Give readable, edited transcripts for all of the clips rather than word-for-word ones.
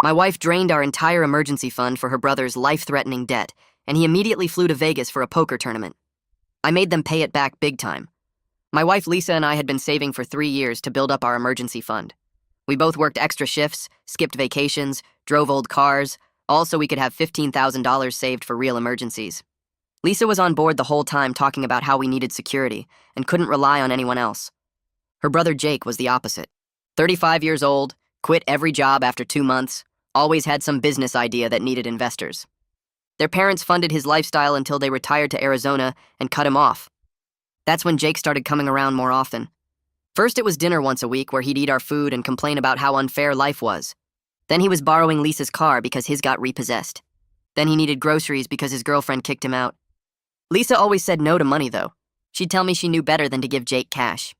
My wife drained our entire emergency fund for her brother's life-threatening debt, and he immediately flew to Vegas for a poker tournament. I made them pay it back big time. My wife Lisa and I had been saving for 3 years to build up our emergency fund. We both worked extra shifts, skipped vacations, drove old cars, all so we could have $15,000 saved for real emergencies. Lisa was on board the whole time talking about how we needed security and couldn't rely on anyone else. Her brother Jake was the opposite. 35 years old, quit every job after 2 months, always had some business idea that needed investors. Their parents funded his lifestyle until they retired to Arizona and cut him off. That's when Jake started coming around more often. First it was dinner once a week where he'd eat our food and complain about how unfair life was. Then he was borrowing Lisa's car because his got repossessed. Then he needed groceries because his girlfriend kicked him out. Lisa always said no to money, though. She'd tell me she knew better than to give Jake cash.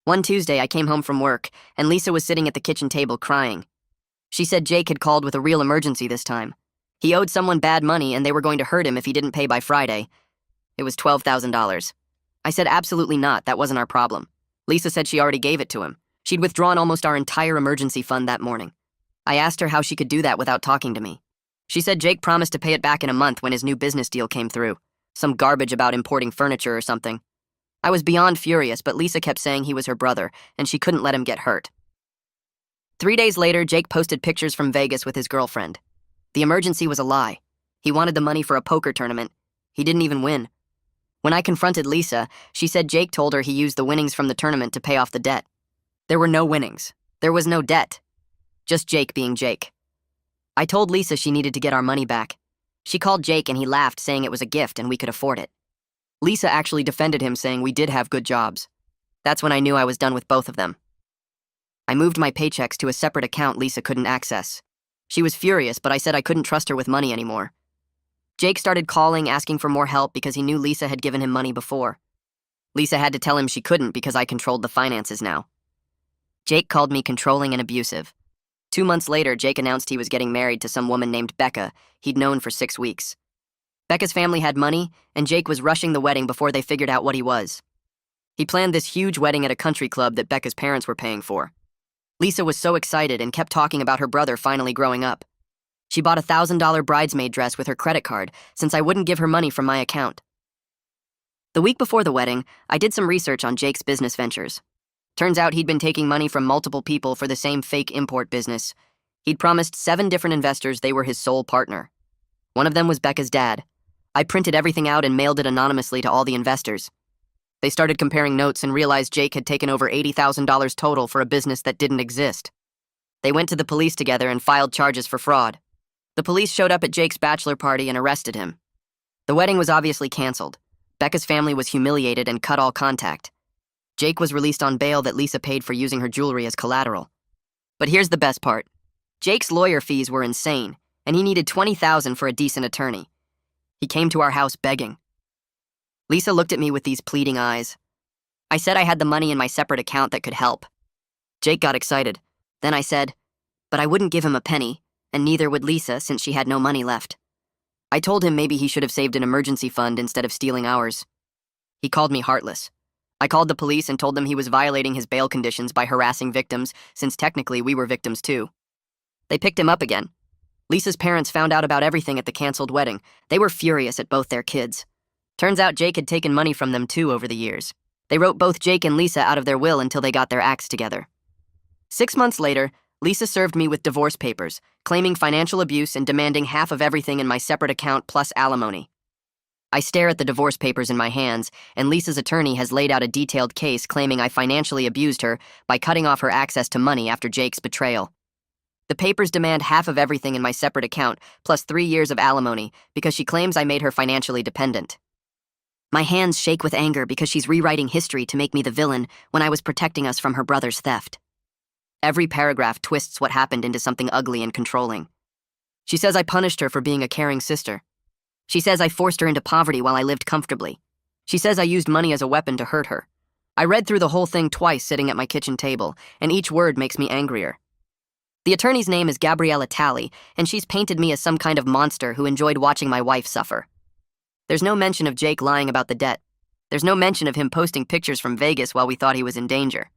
One Tuesday, I came home from work, and Lisa was sitting at the kitchen table crying. She said Jake had called with a real emergency this time. He owed someone bad money, and they were going to hurt him if he didn't pay by Friday. It was $12,000. I said absolutely not, that wasn't our problem. Lisa said she already gave it to him. She'd withdrawn almost our entire emergency fund that morning. I asked her how she could do that without talking to me. She said Jake promised to pay it back in a month when his new business deal came through. Some garbage about importing furniture or something. I was beyond furious, but Lisa kept saying he was her brother, and she couldn't let him get hurt. 3 days later, Jake posted pictures from Vegas with his girlfriend. The emergency was a lie. He wanted the money for a poker tournament. He didn't even win. When I confronted Lisa, she said Jake told her he used the winnings from the tournament to pay off the debt. There were no winnings. There was no debt. Just Jake being Jake. I told Lisa she needed to get our money back. She called Jake and he laughed, saying it was a gift and we could afford it. Lisa actually defended him, saying we did have good jobs. That's when I knew I was done with both of them. I moved my paychecks to a separate account Lisa couldn't access. She was furious, but I said I couldn't trust her with money anymore. Jake started calling, asking for more help because he knew Lisa had given him money before. Lisa had to tell him she couldn't because I controlled the finances now. Jake called me controlling and abusive. 2 months later, Jake announced he was getting married to some woman named Becca he'd known for 6 weeks. Becca's family had money, and Jake was rushing the wedding before they figured out what he was. He planned this huge wedding at a country club that Becca's parents were paying for. Lisa was so excited and kept talking about her brother finally growing up. She bought a $1,000 bridesmaid dress with her credit card since I wouldn't give her money from my account. The week before the wedding, I did some research on Jake's business ventures. Turns out he'd been taking money from multiple people for the same fake import business. He'd promised 7 different investors they were his sole partner. One of them was Becca's dad. I printed everything out and mailed it anonymously to all the investors. They started comparing notes and realized Jake had taken over $80,000 total for a business that didn't exist. They went to the police together and filed charges for fraud. The police showed up at Jake's bachelor party and arrested him. The wedding was obviously canceled. Becca's family was humiliated and cut all contact. Jake was released on bail that Lisa paid for using her jewelry as collateral. But here's the best part. Jake's lawyer fees were insane, and he needed $20,000 for a decent attorney. He came to our house begging. Lisa looked at me with these pleading eyes. I said I had the money in my separate account that could help. Jake got excited. Then I said, but I wouldn't give him a penny, and neither would Lisa since she had no money left. I told him maybe he should have saved an emergency fund instead of stealing ours. He called me heartless. I called the police and told them he was violating his bail conditions by harassing victims, since technically we were victims too. They picked him up again. Lisa's parents found out about everything at the canceled wedding. They were furious at both their kids. Turns out Jake had taken money from them too over the years. They wrote both Jake and Lisa out of their will until they got their acts together. 6 months later, Lisa served me with divorce papers, claiming financial abuse and demanding half of everything in my separate account plus alimony. I stare at the divorce papers in my hands, and Lisa's attorney has laid out a detailed case claiming I financially abused her by cutting off her access to money after Jake's betrayal. The papers demand half of everything in my separate account, plus 3 years of alimony, because she claims I made her financially dependent. My hands shake with anger because she's rewriting history to make me the villain when I was protecting us from her brother's theft. Every paragraph twists what happened into something ugly and controlling. She says I punished her for being a caring sister. She says I forced her into poverty while I lived comfortably. She says I used money as a weapon to hurt her. I read through the whole thing twice sitting at my kitchen table, and each word makes me angrier. The attorney's name is Gabriella Talley, and she's painted me as some kind of monster who enjoyed watching my wife suffer. There's no mention of Jake lying about the debt. There's no mention of him posting pictures from Vegas while we thought he was in danger.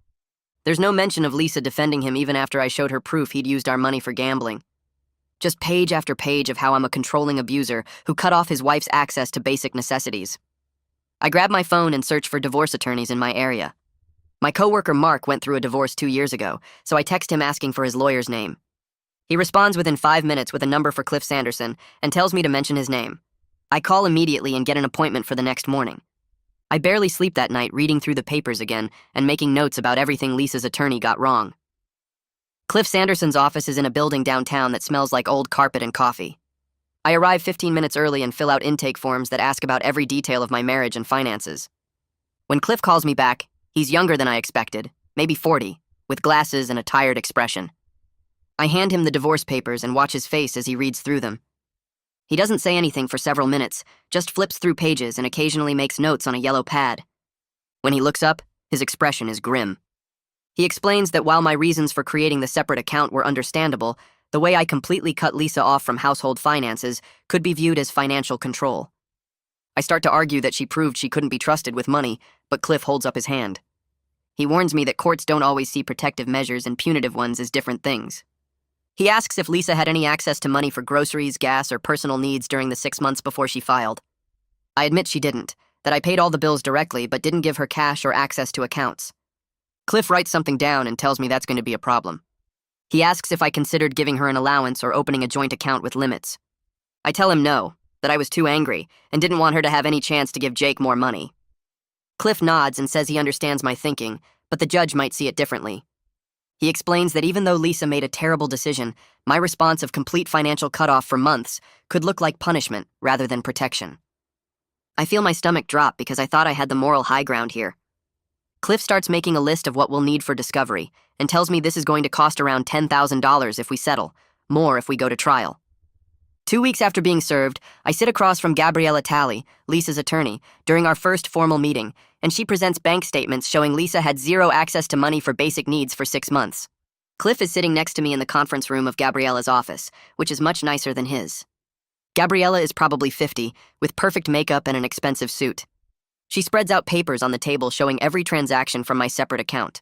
There's no mention of Lisa defending him even after I showed her proof he'd used our money for gambling. Just page after page of how I'm a controlling abuser who cut off his wife's access to basic necessities. I grab my phone and search for divorce attorneys in my area. My coworker Mark went through a divorce 2 years ago, so I text him asking for his lawyer's name. He responds within 5 minutes with a number for Cliff Sanderson and tells me to mention his name. I call immediately and get an appointment for the next morning. I barely sleep that night reading through the papers again and making notes about everything Lisa's attorney got wrong. Cliff Sanderson's office is in a building downtown that smells like old carpet and coffee. I arrive 15 minutes early and fill out intake forms that ask about every detail of my marriage and finances. When Cliff calls me back, he's younger than I expected, maybe 40, with glasses and a tired expression. I hand him the divorce papers and watch his face as he reads through them. He doesn't say anything for several minutes, just flips through pages and occasionally makes notes on a yellow pad. When he looks up, his expression is grim. He explains that while my reasons for creating the separate account were understandable, the way I completely cut Lisa off from household finances could be viewed as financial control. I start to argue that she proved she couldn't be trusted with money, but Cliff holds up his hand. He warns me that courts don't always see protective measures and punitive ones as different things. He asks if Lisa had any access to money for groceries, gas, or personal needs during the 6 months before she filed. I admit she didn't, that I paid all the bills directly but didn't give her cash or access to accounts. Cliff writes something down and tells me that's going to be a problem. He asks if I considered giving her an allowance or opening a joint account with limits. I tell him no, that I was too angry and didn't want her to have any chance to give Jake more money. Cliff nods and says he understands my thinking, but the judge might see it differently. He explains that even though Lisa made a terrible decision, my response of complete financial cutoff for months could look like punishment rather than protection. I feel my stomach drop because I thought I had the moral high ground here. Cliff starts making a list of what we'll need for discovery and tells me this is going to cost around $10,000 if we settle, more if we go to trial. 2 weeks after being served, I sit across from Gabriella Talley, Lisa's attorney, during our first formal meeting, and she presents bank statements showing Lisa had zero access to money for basic needs for 6 months. Cliff is sitting next to me in the conference room of Gabriella's office, which is much nicer than his. Gabriella is probably 50, with perfect makeup and an expensive suit. She spreads out papers on the table showing every transaction from my separate account.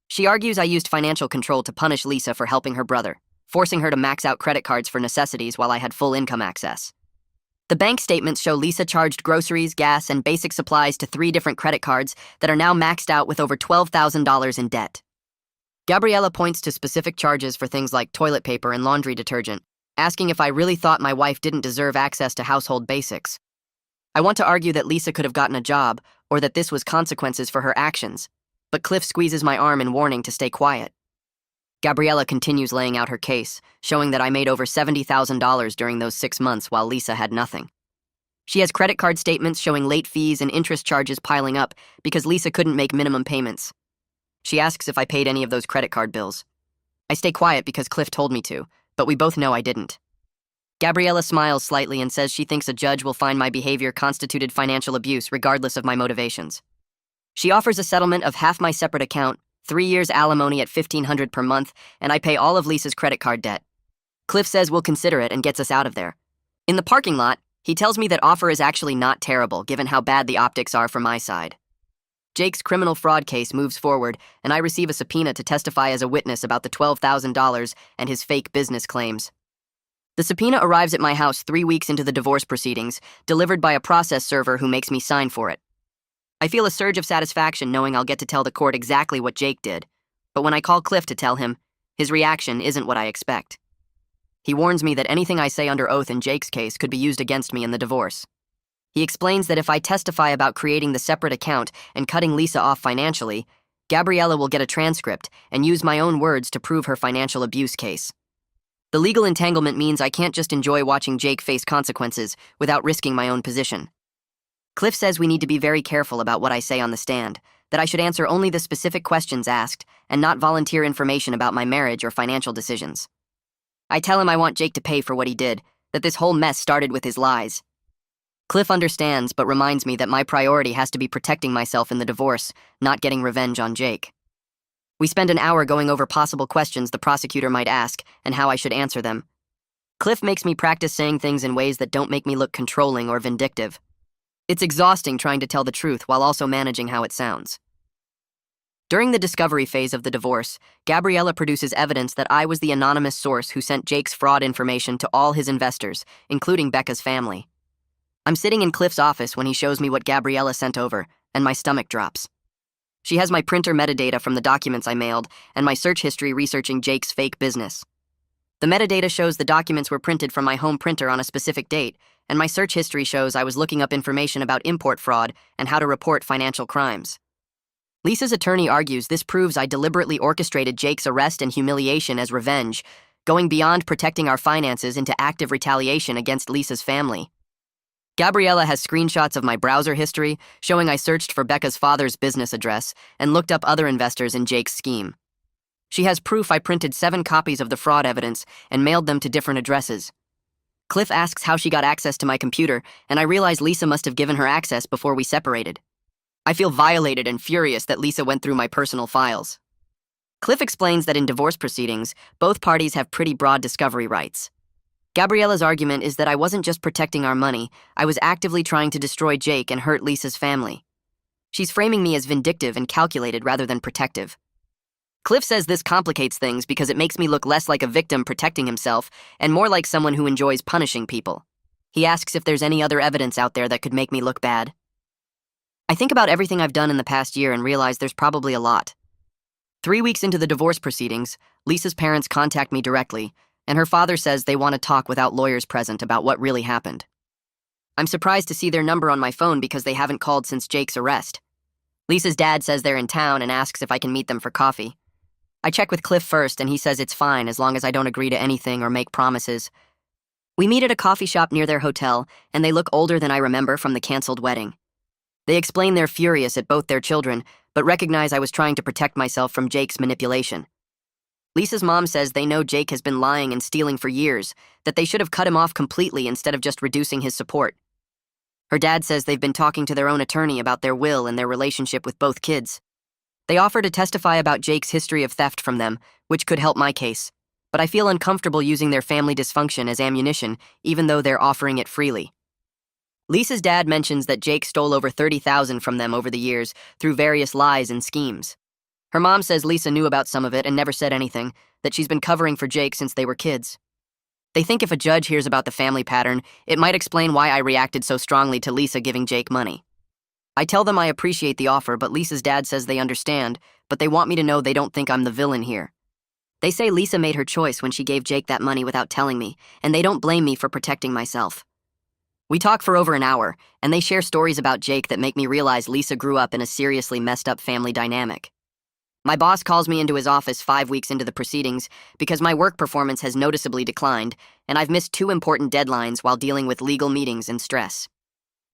She argues I used financial control to punish Lisa for helping her brother, forcing her to max out credit cards for necessities while I had full income access. The bank statements show Lisa charged groceries, gas, and basic supplies to 3 different credit cards that are now maxed out with over $12,000 in debt. Gabriella points to specific charges for things like toilet paper and laundry detergent, asking if I really thought my wife didn't deserve access to household basics. I want to argue that Lisa could have gotten a job or that this was consequences for her actions, but Cliff squeezes my arm in warning to stay quiet. Gabriella continues laying out her case, showing that I made over $70,000 during those 6 months while Lisa had nothing. She has credit card statements showing late fees and interest charges piling up because Lisa couldn't make minimum payments. She asks if I paid any of those credit card bills. I stay quiet because Cliff told me to, but we both know I didn't. Gabriella smiles slightly and says she thinks a judge will find my behavior constituted financial abuse regardless of my motivations. She offers a settlement of half my separate account, 3 years alimony at $1,500 per month, and I pay all of Lisa's credit card debt. Cliff says we'll consider it and gets us out of there. In the parking lot, he tells me that offer is actually not terrible given how bad the optics are for my side. Jake's criminal fraud case moves forward, and I receive a subpoena to testify as a witness about the $12,000 and his fake business claims. The subpoena arrives at my house 3 weeks into the divorce proceedings, delivered by a process server who makes me sign for it. I feel a surge of satisfaction knowing I'll get to tell the court exactly what Jake did, but when I call Cliff to tell him, his reaction isn't what I expect. He warns me that anything I say under oath in Jake's case could be used against me in the divorce. He explains that if I testify about creating the separate account and cutting Lisa off financially, Gabriella will get a transcript and use my own words to prove her financial abuse case. The legal entanglement means I can't just enjoy watching Jake face consequences without risking my own position. Cliff says we need to be very careful about what I say on the stand, that I should answer only the specific questions asked and not volunteer information about my marriage or financial decisions. I tell him I want Jake to pay for what he did, that this whole mess started with his lies. Cliff understands but reminds me that my priority has to be protecting myself in the divorce, not getting revenge on Jake. We spend an hour going over possible questions the prosecutor might ask and how I should answer them. Cliff makes me practice saying things in ways that don't make me look controlling or vindictive. It's exhausting trying to tell the truth while also managing how it sounds. During the discovery phase of the divorce, Gabriella produces evidence that I was the anonymous source who sent Jake's fraud information to all his investors, including Becca's family. I'm sitting in Cliff's office when he shows me what Gabriella sent over, and my stomach drops. She has my printer metadata from the documents I mailed, and my search history researching Jake's fake business. The metadata shows the documents were printed from my home printer on a specific date, and my search history shows I was looking up information about import fraud and how to report financial crimes. Lisa's attorney argues this proves I deliberately orchestrated Jake's arrest and humiliation as revenge, going beyond protecting our finances into active retaliation against Lisa's family. Gabriella has screenshots of my browser history showing I searched for Becca's father's business address and looked up other investors in Jake's scheme. She has proof I printed 7 copies of the fraud evidence and mailed them to different addresses. Cliff asks how she got access to my computer, and I realize Lisa must have given her access before we separated. I feel violated and furious that Lisa went through my personal files. Cliff explains that in divorce proceedings, both parties have pretty broad discovery rights. Gabriella's argument is that I wasn't just protecting our money, I was actively trying to destroy Jake and hurt Lisa's family. She's framing me as vindictive and calculated rather than protective. Cliff says this complicates things because it makes me look less like a victim protecting himself and more like someone who enjoys punishing people. He asks if there's any other evidence out there that could make me look bad. I think about everything I've done in the past year and realize there's probably a lot. 3 weeks into the divorce proceedings, Lisa's parents contact me directly, and her father says they want to talk without lawyers present about what really happened. I'm surprised to see their number on my phone because they haven't called since Jake's arrest. Lisa's dad says they're in town and asks if I can meet them for coffee. I check with Cliff first, and he says it's fine as long as I don't agree to anything or make promises. We meet at a coffee shop near their hotel, and they look older than I remember from the canceled wedding. They explain they're furious at both their children, but recognize I was trying to protect myself from Jake's manipulation. Lisa's mom says they know Jake has been lying and stealing for years, that they should have cut him off completely instead of just reducing his support. Her dad says they've been talking to their own attorney about their will and their relationship with both kids. They offer to testify about Jake's history of theft from them, which could help my case, but I feel uncomfortable using their family dysfunction as ammunition, even though they're offering it freely. Lisa's dad mentions that Jake stole over $30,000 from them over the years through various lies and schemes. Her mom says Lisa knew about some of it and never said anything, that she's been covering for Jake since they were kids. They think if a judge hears about the family pattern, it might explain why I reacted so strongly to Lisa giving Jake money. I tell them I appreciate the offer, but Lisa's dad says they understand, but they want me to know they don't think I'm the villain here. They say Lisa made her choice when she gave Jake that money without telling me, and they don't blame me for protecting myself. We talk for over an hour, and they share stories about Jake that make me realize Lisa grew up in a seriously messed up family dynamic. My boss calls me into his office 5 weeks into the proceedings because my work performance has noticeably declined, and I've missed 2 important deadlines while dealing with legal meetings and stress.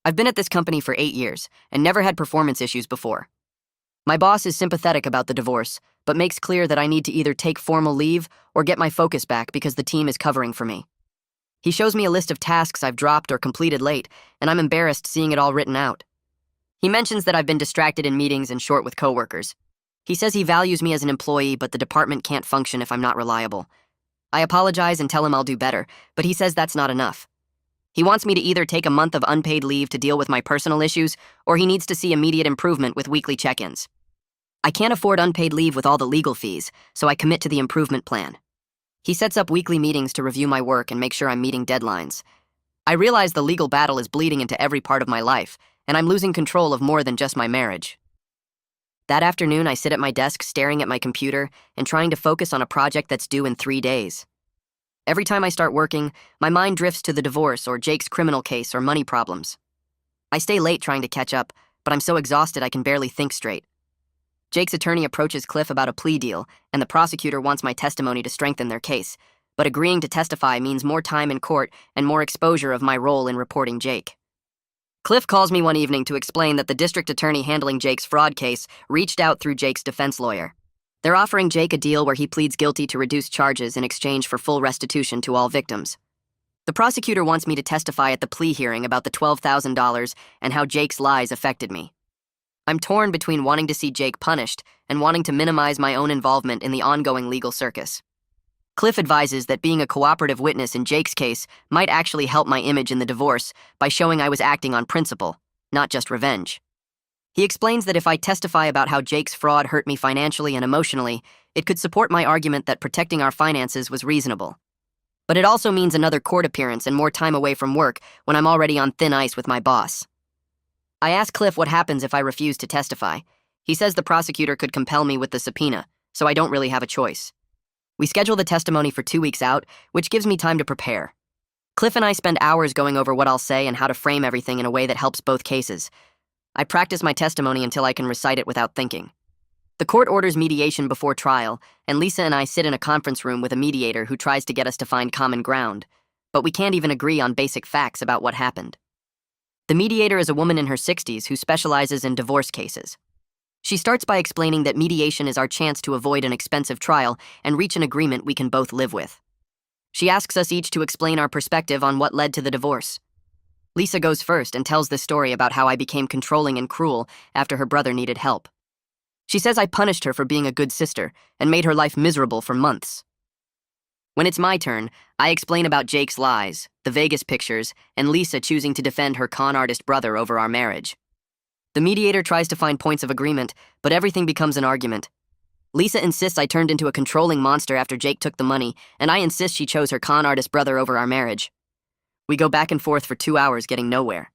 I've been at this company for 8 years and never had performance issues before. My boss is sympathetic about the divorce, but makes clear that I need to either take formal leave or get my focus back because the team is covering for me. He shows me a list of tasks I've dropped or completed late, and I'm embarrassed seeing it all written out. He mentions that I've been distracted in meetings and short with coworkers. He says he values me as an employee, but the department can't function if I'm not reliable. I apologize and tell him I'll do better, but he says that's not enough. He wants me to either take a month of unpaid leave to deal with my personal issues, or he needs to see immediate improvement with weekly check-ins. I can't afford unpaid leave with all the legal fees, so I commit to the improvement plan. He sets up weekly meetings to review my work and make sure I'm meeting deadlines. I realize the legal battle is bleeding into every part of my life, and I'm losing control of more than just my marriage. That afternoon, I sit at my desk staring at my computer and trying to focus on a project that's due in 3 days. Every time I start working, my mind drifts to the divorce or Jake's criminal case or money problems. I stay late trying to catch up, but I'm so exhausted I can barely think straight. Jake's attorney approaches Cliff about a plea deal, and the prosecutor wants my testimony to strengthen their case, but agreeing to testify means more time in court and more exposure of my role in reporting Jake. Cliff calls me one evening to explain that the district attorney handling Jake's fraud case reached out through Jake's defense lawyer. They're offering Jake a deal where he pleads guilty to reduce charges in exchange for full restitution to all victims. The prosecutor wants me to testify at the plea hearing about the $12,000 and how Jake's lies affected me. I'm torn between wanting to see Jake punished and wanting to minimize my own involvement in the ongoing legal circus. Cliff advises that being a cooperative witness in Jake's case might actually help my image in the divorce by showing I was acting on principle, not just revenge. He explains that if I testify about how Jake's fraud hurt me financially and emotionally, it could support my argument that protecting our finances was reasonable. But it also means another court appearance and more time away from work when I'm already on thin ice with my boss. I ask Cliff what happens if I refuse to testify. He says the prosecutor could compel me with the subpoena, so I don't really have a choice. We schedule the testimony for 2 weeks out, which gives me time to prepare. Cliff and I spend hours going over what I'll say and how to frame everything in a way that helps both cases. I practice my testimony until I can recite it without thinking. The court orders mediation before trial, and Lisa and I sit in a conference room with a mediator who tries to get us to find common ground, but we can't even agree on basic facts about what happened. The mediator is a woman in her 60s who specializes in divorce cases. She starts by explaining that mediation is our chance to avoid an expensive trial and reach an agreement we can both live with. She asks us each to explain our perspective on what led to the divorce. Lisa goes first and tells the story about how I became controlling and cruel after her brother needed help. She says I punished her for being a good sister and made her life miserable for months. When it's my turn, I explain about Jake's lies, the Vegas pictures, and Lisa choosing to defend her con artist brother over our marriage. The mediator tries to find points of agreement, but everything becomes an argument. Lisa insists I turned into a controlling monster after Jake took the money, and I insist she chose her con artist brother over our marriage. We go back and forth for 2 hours, getting nowhere.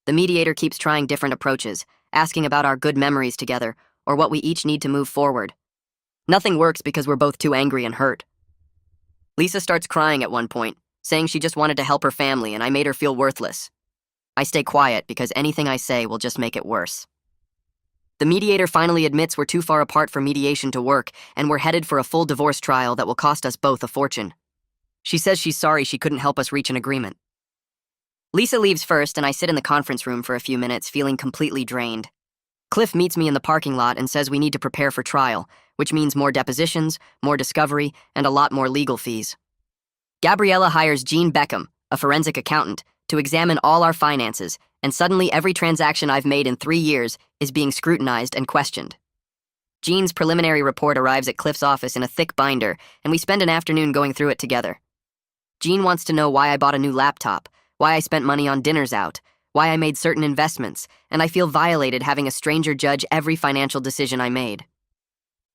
The mediator keeps trying different approaches, asking about our good memories together, or what we each need to move forward. Nothing works because we're both too angry and hurt. Lisa starts crying at one point, saying she just wanted to help her family and I made her feel worthless. I stay quiet because anything I say will just make it worse. The mediator finally admits we're too far apart for mediation to work, and we're headed for a full divorce trial that will cost us both a fortune. She says she's sorry she couldn't help us reach an agreement. Lisa leaves first, and I sit in the conference room for a few minutes, feeling completely drained. Cliff meets me in the parking lot and says we need to prepare for trial, which means more depositions, more discovery, and a lot more legal fees. Gabriella hires Jean Beckham, a forensic accountant, to examine all our finances, and suddenly every transaction I've made in 3 years is being scrutinized and questioned. Jean's preliminary report arrives at Cliff's office in a thick binder, and we spend an afternoon going through it together. Jean wants to know why I bought a new laptop, why I spent money on dinners out, why I made certain investments, and I feel violated having a stranger judge every financial decision I made.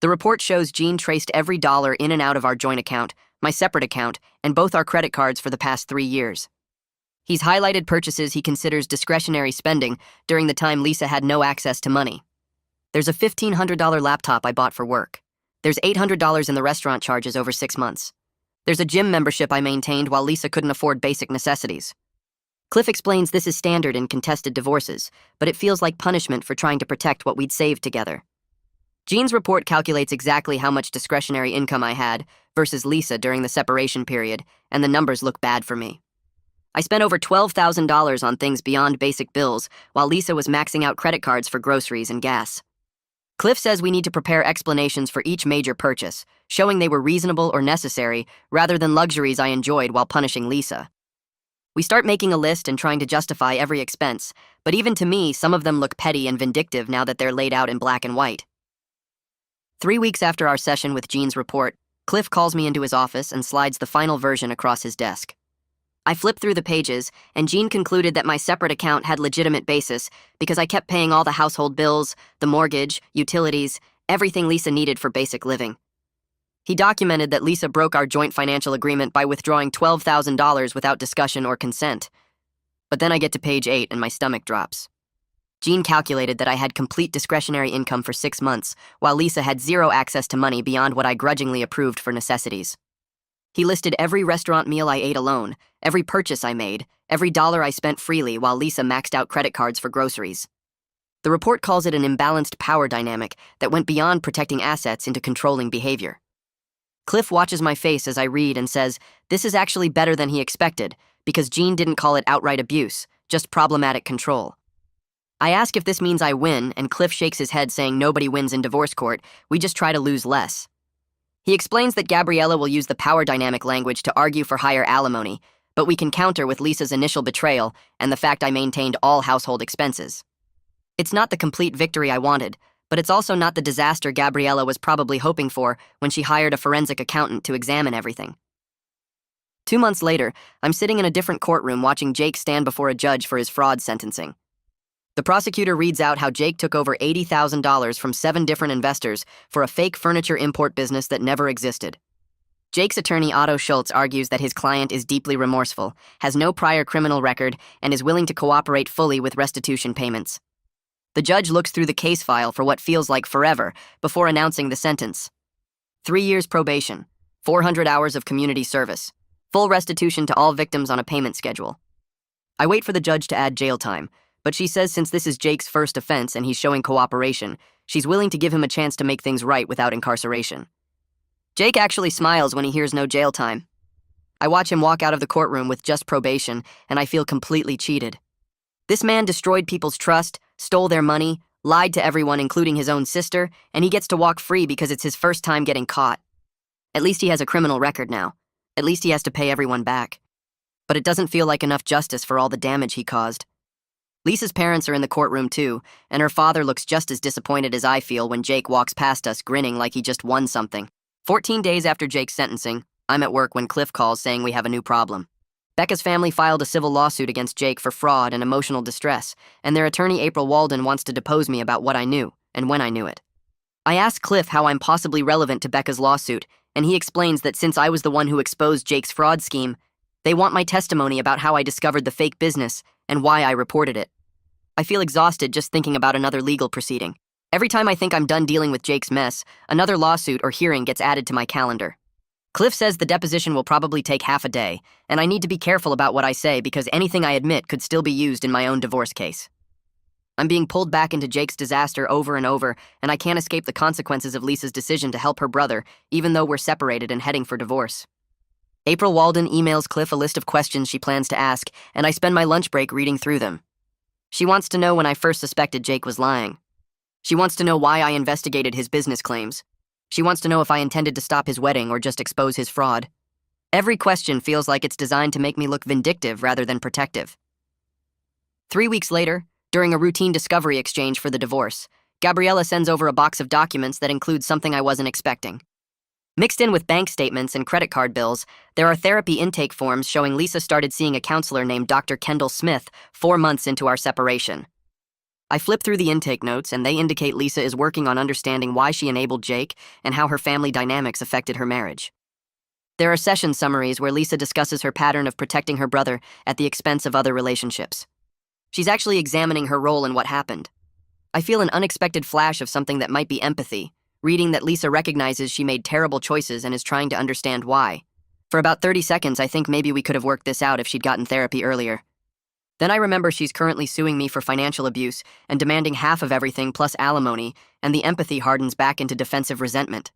The report shows Jean traced every dollar in and out of our joint account, my separate account, and both our credit cards for the past 3 years. He's highlighted purchases he considers discretionary spending during the time Lisa had no access to money. There's a $1,500 laptop I bought for work. There's $800 in the restaurant charges over 6 months. There's a gym membership I maintained while Lisa couldn't afford basic necessities. Cliff explains this is standard in contested divorces, but it feels like punishment for trying to protect what we'd saved together. Jean's report calculates exactly how much discretionary income I had versus Lisa during the separation period, and the numbers look bad for me. I spent over $12,000 on things beyond basic bills, while Lisa was maxing out credit cards for groceries and gas. Cliff says we need to prepare explanations for each major purchase, showing they were reasonable or necessary, rather than luxuries I enjoyed while punishing Lisa. We start making a list and trying to justify every expense, but even to me, some of them look petty and vindictive now that they're laid out in black and white. 3 weeks after our session with Jean's report, Cliff calls me into his office and slides the final version across his desk. I flipped through the pages, and Jean concluded that my separate account had legitimate basis because I kept paying all the household bills, the mortgage, utilities, everything Lisa needed for basic living. He documented that Lisa broke our joint financial agreement by withdrawing $12,000 without discussion or consent. But then I get to page 8 and my stomach drops. Jean calculated that I had complete discretionary income for 6 months, while Lisa had zero access to money beyond what I grudgingly approved for necessities. He listed every restaurant meal I ate alone, every purchase I made, every dollar I spent freely while Lisa maxed out credit cards for groceries. The report calls it an imbalanced power dynamic that went beyond protecting assets into controlling behavior. Cliff watches my face as I read and says, this is actually better than he expected, because Jean didn't call it outright abuse, just problematic control. I ask if this means I win, and Cliff shakes his head saying nobody wins in divorce court, we just try to lose less. He explains that Gabriella will use the power dynamic language to argue for higher alimony, but we can counter with Lisa's initial betrayal and the fact I maintained all household expenses. It's not the complete victory I wanted, but it's also not the disaster Gabriella was probably hoping for when she hired a forensic accountant to examine everything. 2 months later, I'm sitting in a different courtroom watching Jake stand before a judge for his fraud sentencing. The prosecutor reads out how Jake took over $80,000 from 7 different investors for a fake furniture import business that never existed. Jake's attorney Otto Schultz argues that his client is deeply remorseful, has no prior criminal record, and is willing to cooperate fully with restitution payments. The judge looks through the case file for what feels like forever before announcing the sentence. 3 years probation, 400 hours of community service, full restitution to all victims on a payment schedule. I wait for the judge to add jail time, but she says since this is Jake's first offense and he's showing cooperation, she's willing to give him a chance to make things right without incarceration. Jake actually smiles when he hears no jail time. I watch him walk out of the courtroom with just probation, and I feel completely cheated. This man destroyed people's trust, stole their money, lied to everyone including his own sister, and he gets to walk free because it's his first time getting caught. At least he has a criminal record now. At least he has to pay everyone back. But it doesn't feel like enough justice for all the damage he caused. Lisa's parents are in the courtroom too, and her father looks just as disappointed as I feel when Jake walks past us grinning like he just won something. 14 days after Jake's sentencing, I'm at work when Cliff calls saying we have a new problem. Becca's family filed a civil lawsuit against Jake for fraud and emotional distress, and their attorney April Walden wants to depose me about what I knew and when I knew it. I ask Cliff how I'm possibly relevant to Becca's lawsuit, and he explains that since I was the one who exposed Jake's fraud scheme, they want my testimony about how I discovered the fake business and why I reported it. I feel exhausted just thinking about another legal proceeding. Every time I think I'm done dealing with Jake's mess, another lawsuit or hearing gets added to my calendar. Cliff says the deposition will probably take half a day, and I need to be careful about what I say because anything I admit could still be used in my own divorce case. I'm being pulled back into Jake's disaster over and over, and I can't escape the consequences of Lisa's decision to help her brother, even though we're separated and heading for divorce. April Walden emails Cliff a list of questions she plans to ask, and I spend my lunch break reading through them. She wants to know when I first suspected Jake was lying. She wants to know why I investigated his business claims. She wants to know if I intended to stop his wedding or just expose his fraud. Every question feels like it's designed to make me look vindictive rather than protective. 3 weeks later, during a routine discovery exchange for the divorce, Gabriella sends over a box of documents that include something I wasn't expecting. Mixed in with bank statements and credit card bills, there are therapy intake forms showing Lisa started seeing a counselor named Dr. Kendall Smith 4 months into our separation. I flip through the intake notes, and they indicate Lisa is working on understanding why she enabled Jake and how her family dynamics affected her marriage. There are session summaries where Lisa discusses her pattern of protecting her brother at the expense of other relationships. She's actually examining her role in what happened. I feel an unexpected flash of something that might be empathy, reading that Lisa recognizes she made terrible choices and is trying to understand why. For about 30 seconds, I think maybe we could have worked this out if she'd gotten therapy earlier. Then I remember she's currently suing me for financial abuse and demanding half of everything plus alimony, and the empathy hardens back into defensive resentment.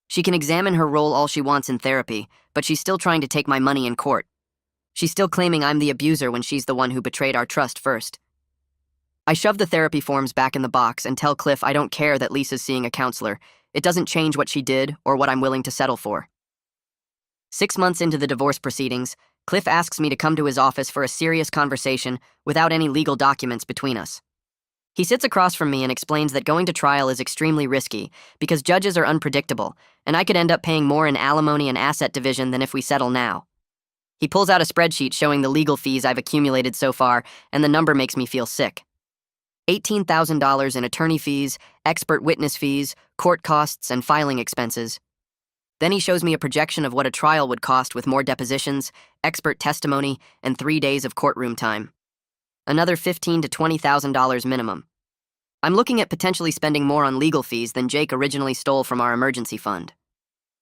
She can examine her role all she wants in therapy, but she's still trying to take my money in court. She's still claiming I'm the abuser when she's the one who betrayed our trust first. I shove the therapy forms back in the box and tell Cliff I don't care that Lisa's seeing a counselor. It doesn't change what she did or what I'm willing to settle for. 6 months into the divorce proceedings, Cliff asks me to come to his office for a serious conversation without any legal documents between us. He sits across from me and explains that going to trial is extremely risky because judges are unpredictable, and I could end up paying more in alimony and asset division than if we settle now. He pulls out a spreadsheet showing the legal fees I've accumulated so far, and the number makes me feel sick. $18,000 in attorney fees, expert witness fees, court costs, and filing expenses. Then he shows me a projection of what a trial would cost with more depositions, expert testimony, and 3 days of courtroom time. Another $15,000 to $20,000 minimum. I'm looking at potentially spending more on legal fees than Jake originally stole from our emergency fund.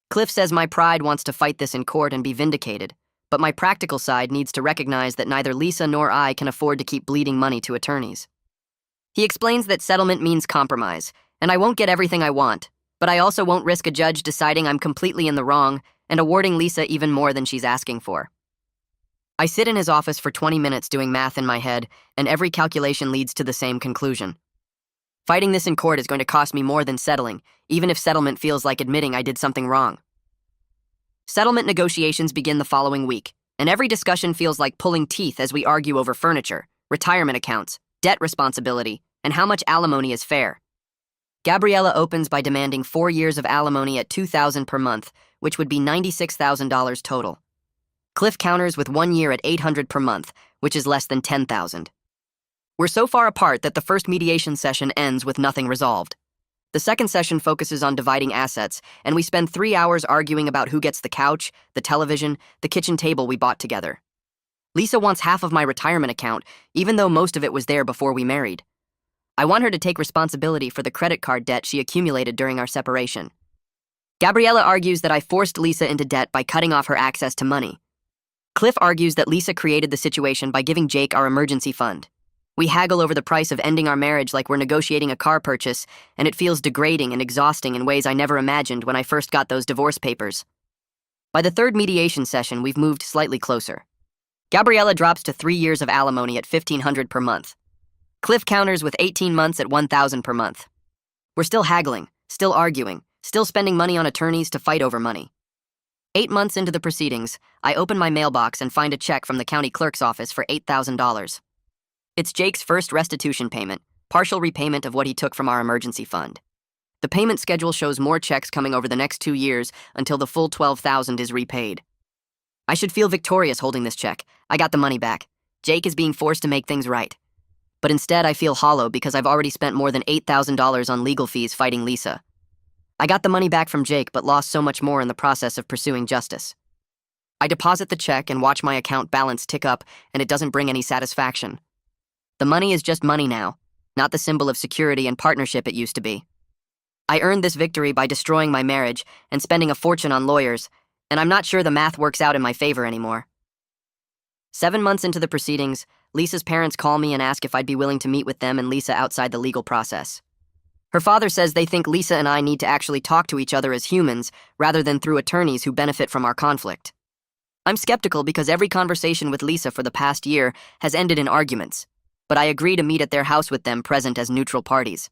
Cliff says my pride wants to fight this in court and be vindicated, but my practical side needs to recognize that neither Lisa nor I can afford to keep bleeding money to attorneys. He explains that settlement means compromise, and I won't get everything I want, but I also won't risk a judge deciding I'm completely in the wrong and awarding Lisa even more than she's asking for. I sit in his office for 20 minutes doing math in my head, and every calculation leads to the same conclusion. Fighting this in court is going to cost me more than settling, even if settlement feels like admitting I did something wrong. Settlement negotiations begin the following week, and every discussion feels like pulling teeth as we argue over furniture, retirement accounts, debt responsibility, and how much alimony is fair. Gabriella opens by demanding 4 years of alimony at $2,000 per month, which would be $96,000 total. Cliff counters with 1 year at $800 per month, which is less than $10,000. We're so far apart that the first mediation session ends with nothing resolved. The second session focuses on dividing assets, and we spend 3 hours arguing about who gets the couch, the television, the kitchen table we bought together. Lisa wants half of my retirement account, even though most of it was there before we married. I want her to take responsibility for the credit card debt she accumulated during our separation. Gabriella argues that I forced Lisa into debt by cutting off her access to money. Cliff argues that Lisa created the situation by giving Jake our emergency fund. We haggle over the price of ending our marriage like we're negotiating a car purchase, and it feels degrading and exhausting in ways I never imagined when I first got those divorce papers. By the third mediation session, we've moved slightly closer. Gabriella drops to 3 years of alimony at $1,500 per month. Cliff counters with 18 months at $1,000 per month. We're still haggling, still arguing, still spending money on attorneys to fight over money. 8 months into the proceedings, I open my mailbox and find a check from the county clerk's office for $8,000. It's Jake's first restitution payment, partial repayment of what he took from our emergency fund. The payment schedule shows more checks coming over the next 2 years until the full $12,000 is repaid. I should feel victorious holding this check. I got the money back. Jake is being forced to make things right. But instead, I feel hollow because I've already spent more than $8,000 on legal fees fighting Lisa. I got the money back from Jake, but lost so much more in the process of pursuing justice. I deposit the check and watch my account balance tick up, and it doesn't bring any satisfaction. The money is just money now, not the symbol of security and partnership it used to be. I earned this victory by destroying my marriage and spending a fortune on lawyers, and I'm not sure the math works out in my favor anymore. 7 months into the proceedings, Lisa's parents call me and ask if I'd be willing to meet with them and Lisa outside the legal process. Her father says they think Lisa and I need to actually talk to each other as humans rather than through attorneys who benefit from our conflict. I'm skeptical because every conversation with Lisa for the past year has ended in arguments, but I agree to meet at their house with them present as neutral parties.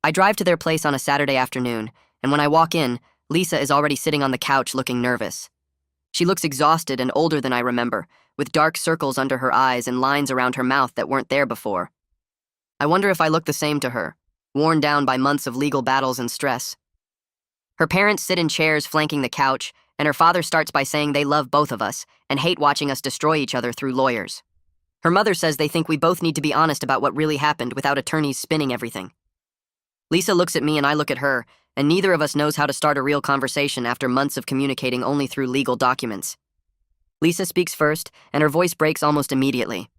I drive to their place on a Saturday afternoon, and when I walk in, Lisa is already sitting on the couch looking nervous. She looks exhausted and older than I remember, with dark circles under her eyes and lines around her mouth that weren't there before. I wonder if I look the same to her, worn down by months of legal battles and stress. Her parents sit in chairs flanking the couch, and her father starts by saying they love both of us and hate watching us destroy each other through lawyers. Her mother says they think we both need to be honest about what really happened without attorneys spinning everything. Lisa looks at me and I look at her, and neither of us knows how to start a real conversation after months of communicating only through legal documents. Lisa speaks first, and her voice breaks almost immediately.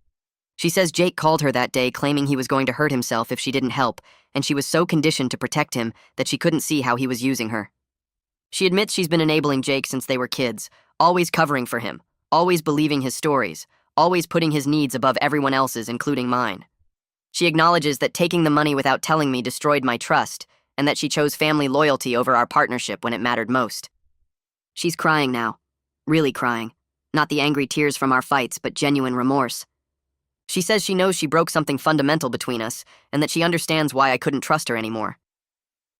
She says Jake called her that day claiming he was going to hurt himself if she didn't help, and she was so conditioned to protect him that she couldn't see how he was using her. She admits she's been enabling Jake since they were kids, always covering for him, always believing his stories, always putting his needs above everyone else's, including mine. She acknowledges that taking the money without telling me destroyed my trust, and that she chose family loyalty over our partnership when it mattered most. She's crying now, really crying, not the angry tears from our fights, but genuine remorse. She says she knows she broke something fundamental between us, and that she understands why I couldn't trust her anymore.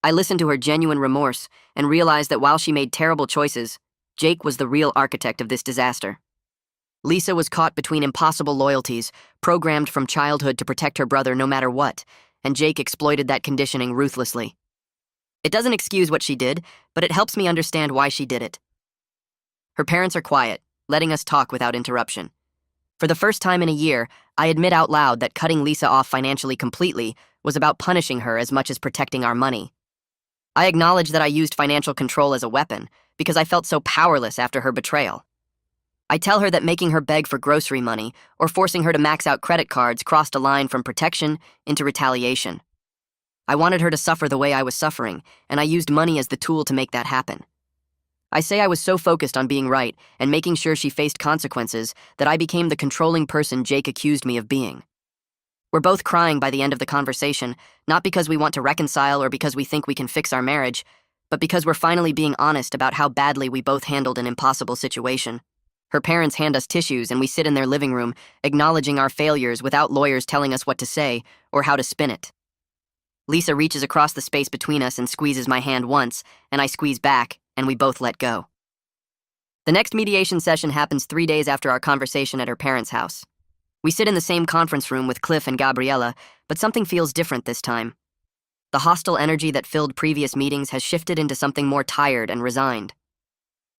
I listen to her genuine remorse and realize that while she made terrible choices, Jake was the real architect of this disaster. Lisa was caught between impossible loyalties, programmed from childhood to protect her brother no matter what, and Jake exploited that conditioning ruthlessly. It doesn't excuse what she did, but it helps me understand why she did it. Her parents are quiet, letting us talk without interruption. For the first time in a year, I admit out loud that cutting Lisa off financially completely was about punishing her as much as protecting our money. I acknowledge that I used financial control as a weapon because I felt so powerless after her betrayal. I tell her that making her beg for grocery money or forcing her to max out credit cards crossed a line from protection into retaliation. I wanted her to suffer the way I was suffering, and I used money as the tool to make that happen. I say I was so focused on being right and making sure she faced consequences that I became the controlling person Jake accused me of being. We're both crying by the end of the conversation, not because we want to reconcile or because we think we can fix our marriage, but because we're finally being honest about how badly we both handled an impossible situation. Her parents hand us tissues and we sit in their living room, acknowledging our failures without lawyers telling us what to say or how to spin it. Lisa reaches across the space between us and squeezes my hand once, and I squeeze back, and we both let go. The next mediation session happens 3 days after our conversation at her parents' house. We sit in the same conference room with Cliff and Gabriella, but something feels different this time. The hostile energy that filled previous meetings has shifted into something more tired and resigned.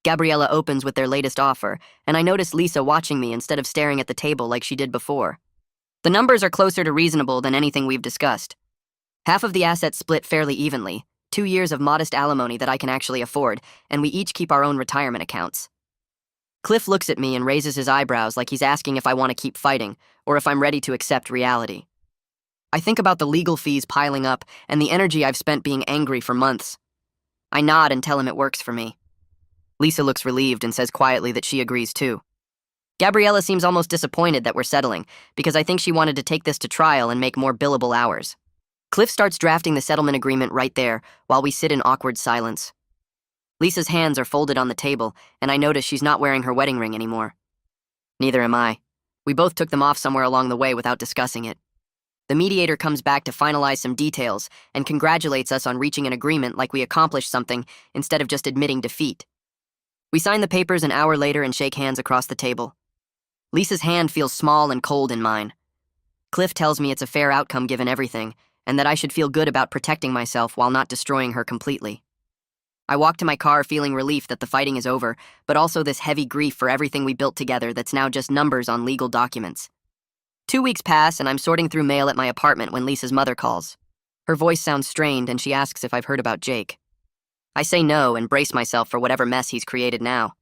Gabriella opens with their latest offer, and I notice Lisa watching me instead of staring at the table like she did before. The numbers are closer to reasonable than anything we've discussed. Half of the assets split fairly evenly, 2 years of modest alimony that I can actually afford, and we each keep our own retirement accounts. Cliff looks at me and raises his eyebrows like he's asking if I want to keep fighting, or if I'm ready to accept reality. I think about the legal fees piling up and the energy I've spent being angry for months. I nod and tell him it works for me. Lisa looks relieved and says quietly that she agrees too. Gabriella seems almost disappointed that we're settling, because I think she wanted to take this to trial and make more billable hours. Cliff starts drafting the settlement agreement right there, while we sit in awkward silence. Lisa's hands are folded on the table, and I notice she's not wearing her wedding ring anymore. Neither am I. We both took them off somewhere along the way without discussing it. The mediator comes back to finalize some details and congratulates us on reaching an agreement like we accomplished something instead of just admitting defeat. We sign the papers an hour later and shake hands across the table. Lisa's hand feels small and cold in mine. Cliff tells me it's a fair outcome given everything, and that I should feel good about protecting myself while not destroying her completely. I walk to my car feeling relief that the fighting is over, but also this heavy grief for everything we built together that's now just numbers on legal documents. 2 weeks pass, and I'm sorting through mail at my apartment when Lisa's mother calls. Her voice sounds strained, and she asks if I've heard about Jake. I say no and brace myself for whatever mess he's created now.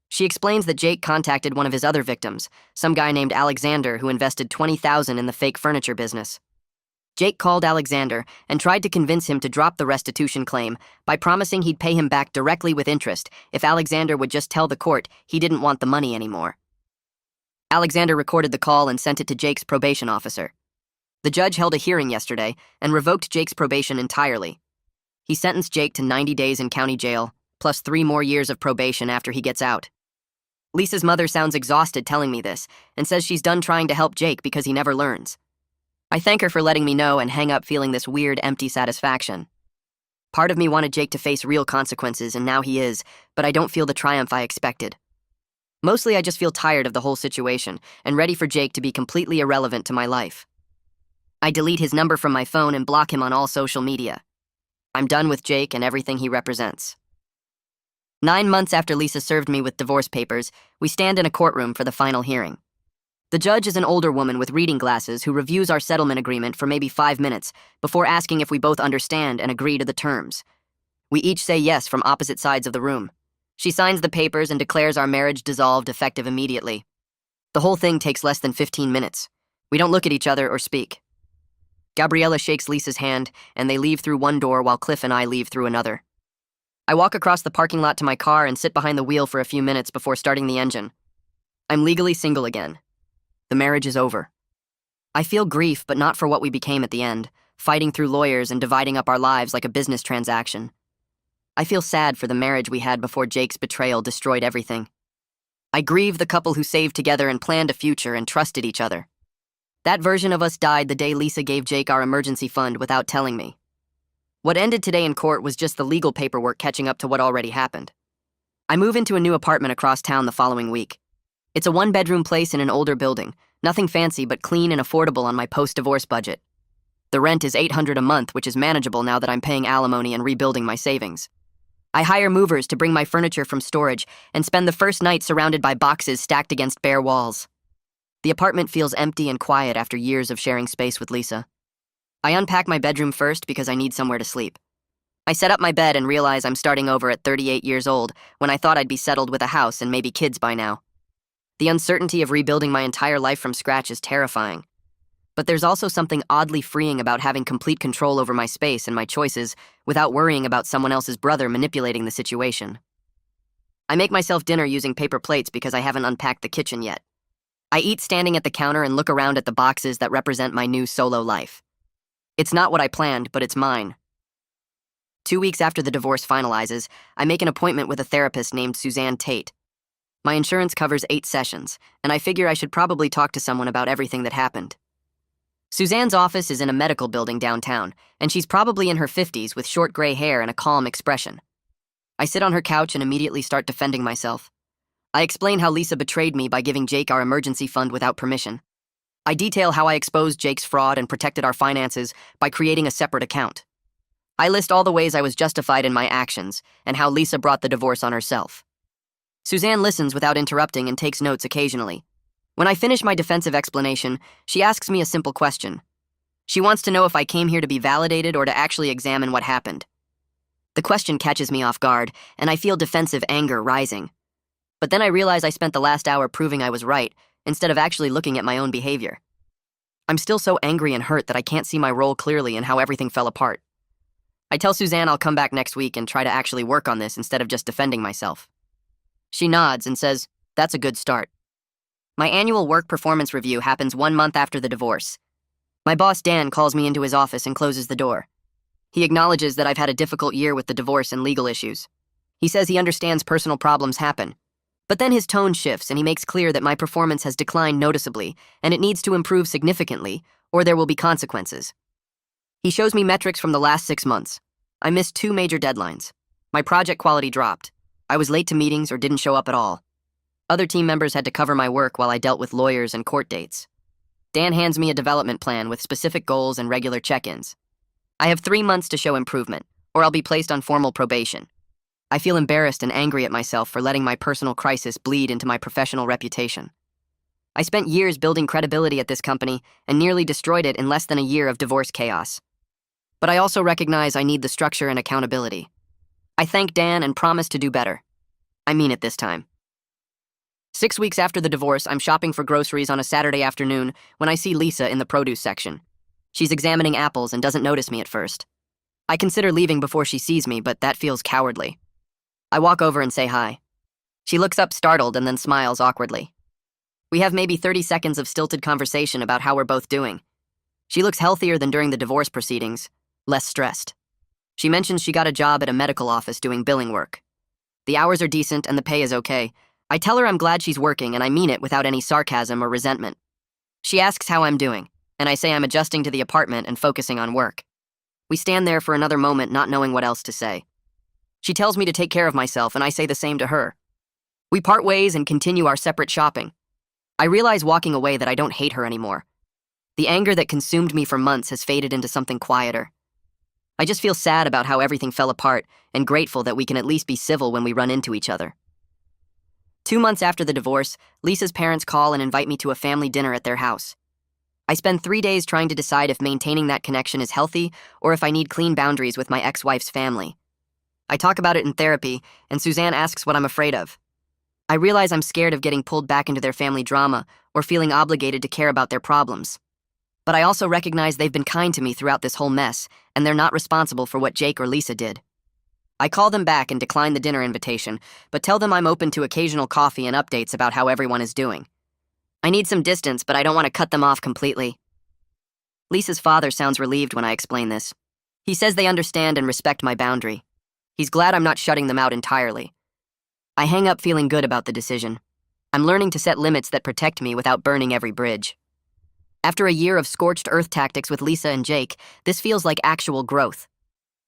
She explains that Jake contacted one of his other victims, some guy named Alexander who invested $20,000 in the fake furniture business. Jake called Alexander and tried to convince him to drop the restitution claim by promising he'd pay him back directly with interest if Alexander would just tell the court he didn't want the money anymore. Alexander recorded the call and sent it to Jake's probation officer. The judge held a hearing yesterday and revoked Jake's probation entirely. He sentenced Jake to 90 days in county jail, plus 3 more years of probation after he gets out. Lisa's mother sounds exhausted telling me this and says she's done trying to help Jake because he never learns. I thank her for letting me know and hang up feeling this weird, empty satisfaction. Part of me wanted Jake to face real consequences, and now he is, but I don't feel the triumph I expected. Mostly I just feel tired of the whole situation and ready for Jake to be completely irrelevant to my life. I delete his number from my phone and block him on all social media. I'm done with Jake and everything he represents. 9 months after Lisa served me with divorce papers, we stand in a courtroom for the final hearing. The judge is an older woman with reading glasses who reviews our settlement agreement for maybe 5 minutes before asking if we both understand and agree to the terms. We each say yes from opposite sides of the room. She signs the papers and declares our marriage dissolved effective immediately. The whole thing takes less than 15 minutes. We don't look at each other or speak. Gabriella shakes Lisa's hand, and they leave through one door while Cliff and I leave through another. I walk across the parking lot to my car and sit behind the wheel for a few minutes before starting the engine. I'm legally single again. The marriage is over. I feel grief, but not for what we became at the end, fighting through lawyers and dividing up our lives like a business transaction. I feel sad for the marriage we had before Jake's betrayal destroyed everything. I grieve the couple who saved together and planned a future and trusted each other. That version of us died the day Lisa gave Jake our emergency fund without telling me. What ended today in court was just the legal paperwork catching up to what already happened. I move into a new apartment across town the following week. It's a 1-bedroom place in an older building, nothing fancy but clean and affordable on my post-divorce budget. The rent is $800 a month, which is manageable now that I'm paying alimony and rebuilding my savings. I hire movers to bring my furniture from storage and spend the first night surrounded by boxes stacked against bare walls. The apartment feels empty and quiet after years of sharing space with Lisa. I unpack my bedroom first because I need somewhere to sleep. I set up my bed and realize I'm starting over at 38 years old when I thought I'd be settled with a house and maybe kids by now. The uncertainty of rebuilding my entire life from scratch is terrifying. But there's also something oddly freeing about having complete control over my space and my choices without worrying about someone else's brother manipulating the situation. I make myself dinner using paper plates because I haven't unpacked the kitchen yet. I eat standing at the counter and look around at the boxes that represent my new solo life. It's not what I planned, but it's mine. 2 weeks after the divorce finalizes, I make an appointment with a therapist named Suzanne Tate. My insurance covers 8 sessions, and I figure I should probably talk to someone about everything that happened. Suzanne's office is in a medical building downtown, and she's probably in her 50s with short gray hair and a calm expression. I sit on her couch and immediately start defending myself. I explain how Lisa betrayed me by giving Jake our emergency fund without permission. I detail how I exposed Jake's fraud and protected our finances by creating a separate account. I list all the ways I was justified in my actions and how Lisa brought the divorce on herself. Suzanne listens without interrupting and takes notes occasionally. When I finish my defensive explanation, she asks me a simple question. She wants to know if I came here to be validated or to actually examine what happened. The question catches me off guard, and I feel defensive anger rising. But then I realize I spent the last hour proving I was right, instead of actually looking at my own behavior. I'm still so angry and hurt that I can't see my role clearly and how everything fell apart. I tell Suzanne I'll come back next week and try to actually work on this instead of just defending myself. She nods and says, "That's a good start." My annual work performance review happens 1 month after the divorce. My boss Dan calls me into his office and closes the door. He acknowledges that I've had a difficult year with the divorce and legal issues. He says he understands personal problems happen. But then his tone shifts and he makes clear that my performance has declined noticeably and it needs to improve significantly, or there will be consequences. He shows me metrics from the last 6 months. I missed 2 major deadlines. My project quality dropped. I was late to meetings or didn't show up at all. Other team members had to cover my work while I dealt with lawyers and court dates. Dan hands me a development plan with specific goals and regular check-ins. I have 3 months to show improvement, or I'll be placed on formal probation. I feel embarrassed and angry at myself for letting my personal crisis bleed into my professional reputation. I spent years building credibility at this company and nearly destroyed it in less than a year of divorce chaos. But I also recognize I need the structure and accountability. I thank Dan and promise to do better. I mean it this time. 6 weeks after the divorce, I'm shopping for groceries on a Saturday afternoon when I see Lisa in the produce section. She's examining apples and doesn't notice me at first. I consider leaving before she sees me, but that feels cowardly. I walk over and say hi. She looks up startled and then smiles awkwardly. We have maybe 30 seconds of stilted conversation about how we're both doing. She looks healthier than during the divorce proceedings, less stressed. She mentions she got a job at a medical office doing billing work. The hours are decent and the pay is okay. I tell her I'm glad she's working and I mean it without any sarcasm or resentment. She asks how I'm doing, and I say I'm adjusting to the apartment and focusing on work. We stand there for another moment not knowing what else to say. She tells me to take care of myself and I say the same to her. We part ways and continue our separate shopping. I realize walking away that I don't hate her anymore. The anger that consumed me for months has faded into something quieter. I just feel sad about how everything fell apart and grateful that we can at least be civil when we run into each other. 2 months after the divorce, Lisa's parents call and invite me to a family dinner at their house. I spend 3 days trying to decide if maintaining that connection is healthy or if I need clean boundaries with my ex-wife's family. I talk about it in therapy, and Suzanne asks what I'm afraid of. I realize I'm scared of getting pulled back into their family drama or feeling obligated to care about their problems. But I also recognize they've been kind to me throughout this whole mess, and they're not responsible for what Jake or Lisa did. I call them back and decline the dinner invitation, but tell them I'm open to occasional coffee and updates about how everyone is doing. I need some distance, but I don't want to cut them off completely. Lisa's father sounds relieved when I explain this. He says they understand and respect my boundary. He's glad I'm not shutting them out entirely. I hang up feeling good about the decision. I'm learning to set limits that protect me without burning every bridge. After a year of scorched earth tactics with Lisa and Jake, this feels like actual growth.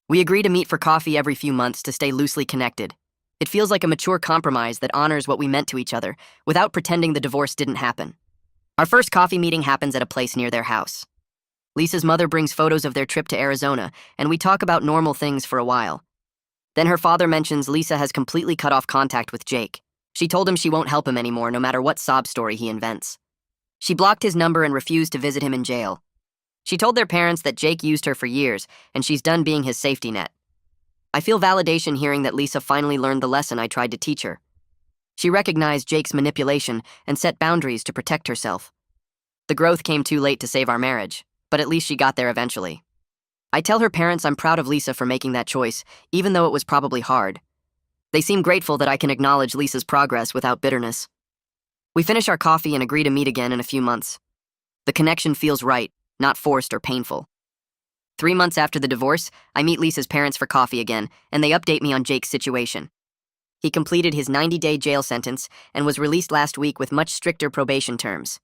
We agree to meet for coffee every few months to stay loosely connected. It feels like a mature compromise that honors what we meant to each other, without pretending the divorce didn't happen. Our first coffee meeting happens at a place near their house. Lisa's mother brings photos of their trip to Arizona, and we talk about normal things for a while. Then her father mentions Lisa has completely cut off contact with Jake. She told him she won't help him anymore no matter what sob story he invents. She blocked his number and refused to visit him in jail. She told their parents that Jake used her for years, and she's done being his safety net. I feel validation hearing that Lisa finally learned the lesson I tried to teach her. She recognized Jake's manipulation and set boundaries to protect herself. The growth came too late to save our marriage, but at least she got there eventually. I tell her parents I'm proud of Lisa for making that choice, even though it was probably hard. They seem grateful that I can acknowledge Lisa's progress without bitterness. We finish our coffee and agree to meet again in a few months. The connection feels right, not forced or painful. 3 months after the divorce, I meet Lisa's parents for coffee again, and they update me on Jake's situation. He completed his 90-day jail sentence and was released last week with much stricter probation terms.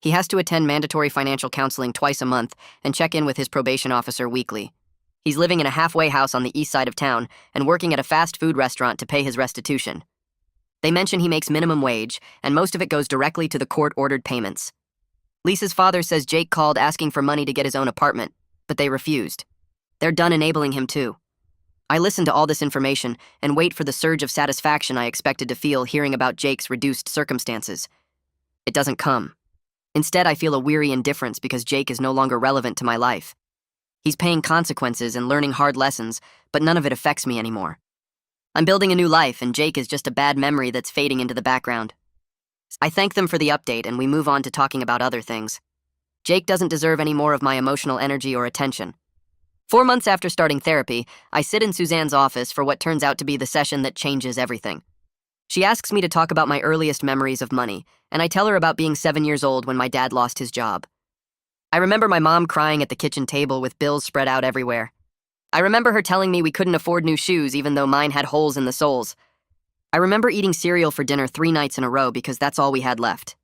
He has to attend mandatory financial counseling twice a month and check in with his probation officer weekly. He's living in a halfway house on the east side of town and working at a fast food restaurant to pay his restitution. They mention he makes minimum wage, and most of it goes directly to the court-ordered payments. Lisa's father says Jake called asking for money to get his own apartment, but they refused. They're done enabling him too. I listen to all this information and wait for the surge of satisfaction I expected to feel hearing about Jake's reduced circumstances. It doesn't come. Instead, I feel a weary indifference because Jake is no longer relevant to my life. He's paying consequences and learning hard lessons, but none of it affects me anymore. I'm building a new life, and Jake is just a bad memory that's fading into the background. I thank them for the update, and we move on to talking about other things. Jake doesn't deserve any more of my emotional energy or attention. 4 months after starting therapy, I sit in Suzanne's office for what turns out to be the session that changes everything. She asks me to talk about my earliest memories of money, and I tell her about being 7 years old when my dad lost his job. I remember my mom crying at the kitchen table with bills spread out everywhere. I remember her telling me we couldn't afford new shoes even though mine had holes in the soles. I remember eating cereal for dinner 3 nights in a row because that's all we had left.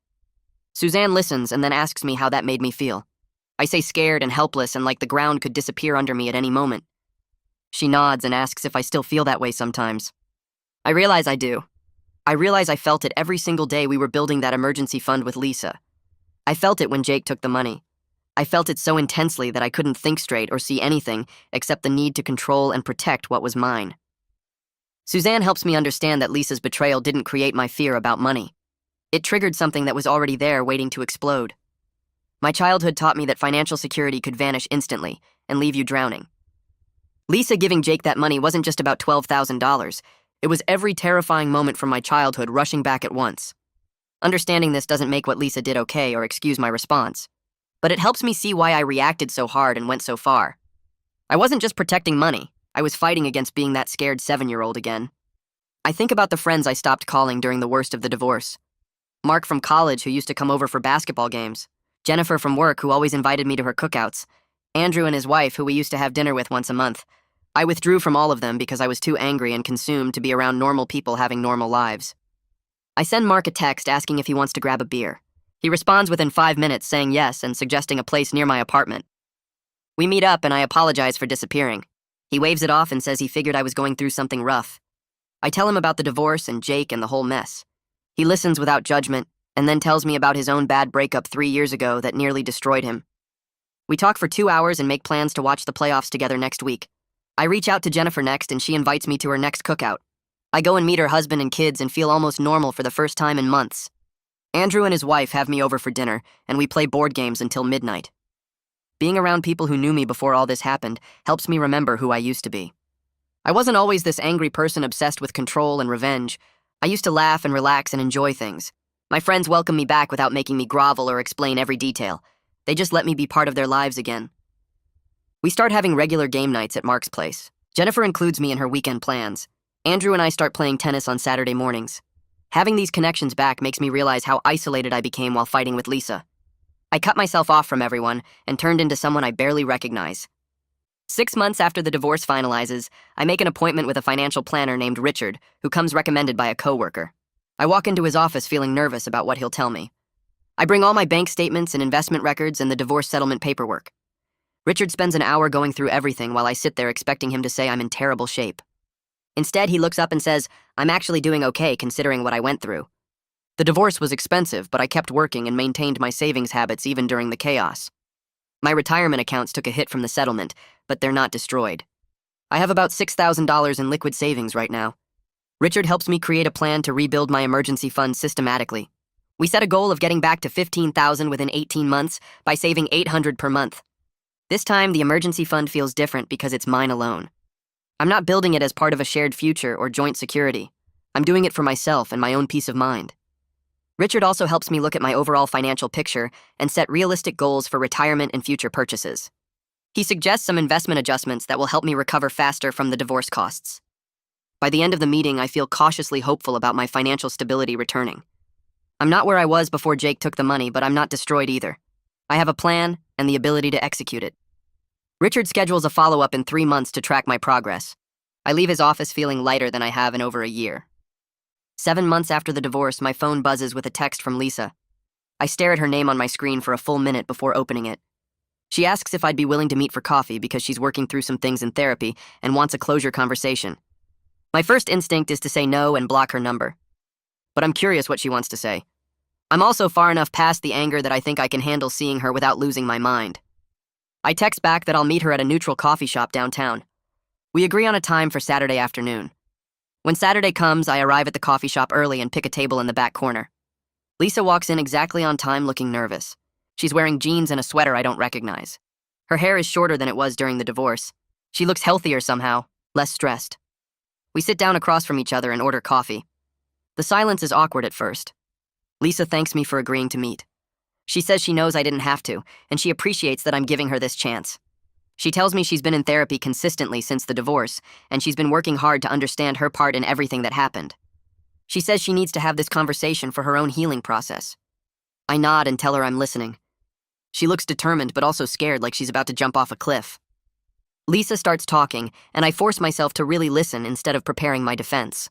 Suzanne listens and then asks me how that made me feel. I say scared and helpless and like the ground could disappear under me at any moment. She nods and asks if I still feel that way sometimes. I realize I do. I realize I felt it every single day we were building that emergency fund with Lisa. I felt it when Jake took the money. I felt it so intensely that I couldn't think straight or see anything except the need to control and protect what was mine. Suzanne helps me understand that Lisa's betrayal didn't create my fear about money. It triggered something that was already there waiting to explode. My childhood taught me that financial security could vanish instantly and leave you drowning. Lisa giving Jake that money wasn't just about $12,000. It was every terrifying moment from my childhood rushing back at once. Understanding this doesn't make what Lisa did okay or excuse my response, but it helps me see why I reacted so hard and went so far. I wasn't just protecting money. I was fighting against being that scared 7-year-old again. I think about the friends I stopped calling during the worst of the divorce. Mark from college, who used to come over for basketball games. Jennifer from work, who always invited me to her cookouts. Andrew and his wife, who we used to have dinner with once a month. I withdrew from all of them because I was too angry and consumed to be around normal people having normal lives. I send Mark a text asking if he wants to grab a beer. He responds within 5 minutes saying yes and suggesting a place near my apartment. We meet up and I apologize for disappearing. He waves it off and says he figured I was going through something rough. I tell him about the divorce and Jake and the whole mess. He listens without judgment and then tells me about his own bad breakup 3 years ago that nearly destroyed him. We talk for 2 hours and make plans to watch the playoffs together next week. I reach out to Jennifer next and she invites me to her next cookout. I go and meet her husband and kids and feel almost normal for the first time in months. Andrew and his wife have me over for dinner and we play board games until midnight. Being around people who knew me before all this happened helps me remember who I used to be. I wasn't always this angry person obsessed with control and revenge. I used to laugh and relax and enjoy things. My friends welcome me back without making me grovel or explain every detail. They just let me be part of their lives again. We start having regular game nights at Mark's place. Jennifer includes me in her weekend plans. Andrew and I start playing tennis on Saturday mornings. Having these connections back makes me realize how isolated I became while fighting with Lisa. I cut myself off from everyone and turned into someone I barely recognize. 6 months after the divorce finalizes, I make an appointment with a financial planner named Richard, who comes recommended by a coworker. I walk into his office feeling nervous about what he'll tell me. I bring all my bank statements and investment records and the divorce settlement paperwork. Richard spends an hour going through everything while I sit there expecting him to say I'm in terrible shape. Instead, he looks up and says, I'm actually doing okay considering what I went through. The divorce was expensive, but I kept working and maintained my savings habits even during the chaos. My retirement accounts took a hit from the settlement, but they're not destroyed. I have about $6,000 in liquid savings right now. Richard helps me create a plan to rebuild my emergency fund systematically. We set a goal of getting back to $15,000 within 18 months by saving $800 per month. This time, the emergency fund feels different because it's mine alone. I'm not building it as part of a shared future or joint security. I'm doing it for myself and my own peace of mind. Richard also helps me look at my overall financial picture and set realistic goals for retirement and future purchases. He suggests some investment adjustments that will help me recover faster from the divorce costs. By the end of the meeting, I feel cautiously hopeful about my financial stability returning. I'm not where I was before Jake took the money, but I'm not destroyed either. I have a plan and the ability to execute it. Richard schedules a follow-up in 3 months to track my progress. I leave his office feeling lighter than I have in over a year. 7 months after the divorce, my phone buzzes with a text from Lisa. I stare at her name on my screen for a full minute before opening it. She asks if I'd be willing to meet for coffee because she's working through some things in therapy and wants a closure conversation. My first instinct is to say no and block her number. But I'm curious what she wants to say. I'm also far enough past the anger that I think I can handle seeing her without losing my mind. I text back that I'll meet her at a neutral coffee shop downtown. We agree on a time for Saturday afternoon. When Saturday comes, I arrive at the coffee shop early and pick a table in the back corner. Lisa walks in exactly on time looking nervous. She's wearing jeans and a sweater I don't recognize. Her hair is shorter than it was during the divorce. She looks healthier somehow, less stressed. We sit down across from each other and order coffee. The silence is awkward at first. Lisa thanks me for agreeing to meet. She says she knows I didn't have to, and she appreciates that I'm giving her this chance. She tells me she's been in therapy consistently since the divorce, and she's been working hard to understand her part in everything that happened. She says she needs to have this conversation for her own healing process. I nod and tell her I'm listening. She looks determined but also scared, like she's about to jump off a cliff. Lisa starts talking, and I force myself to really listen instead of preparing my defense.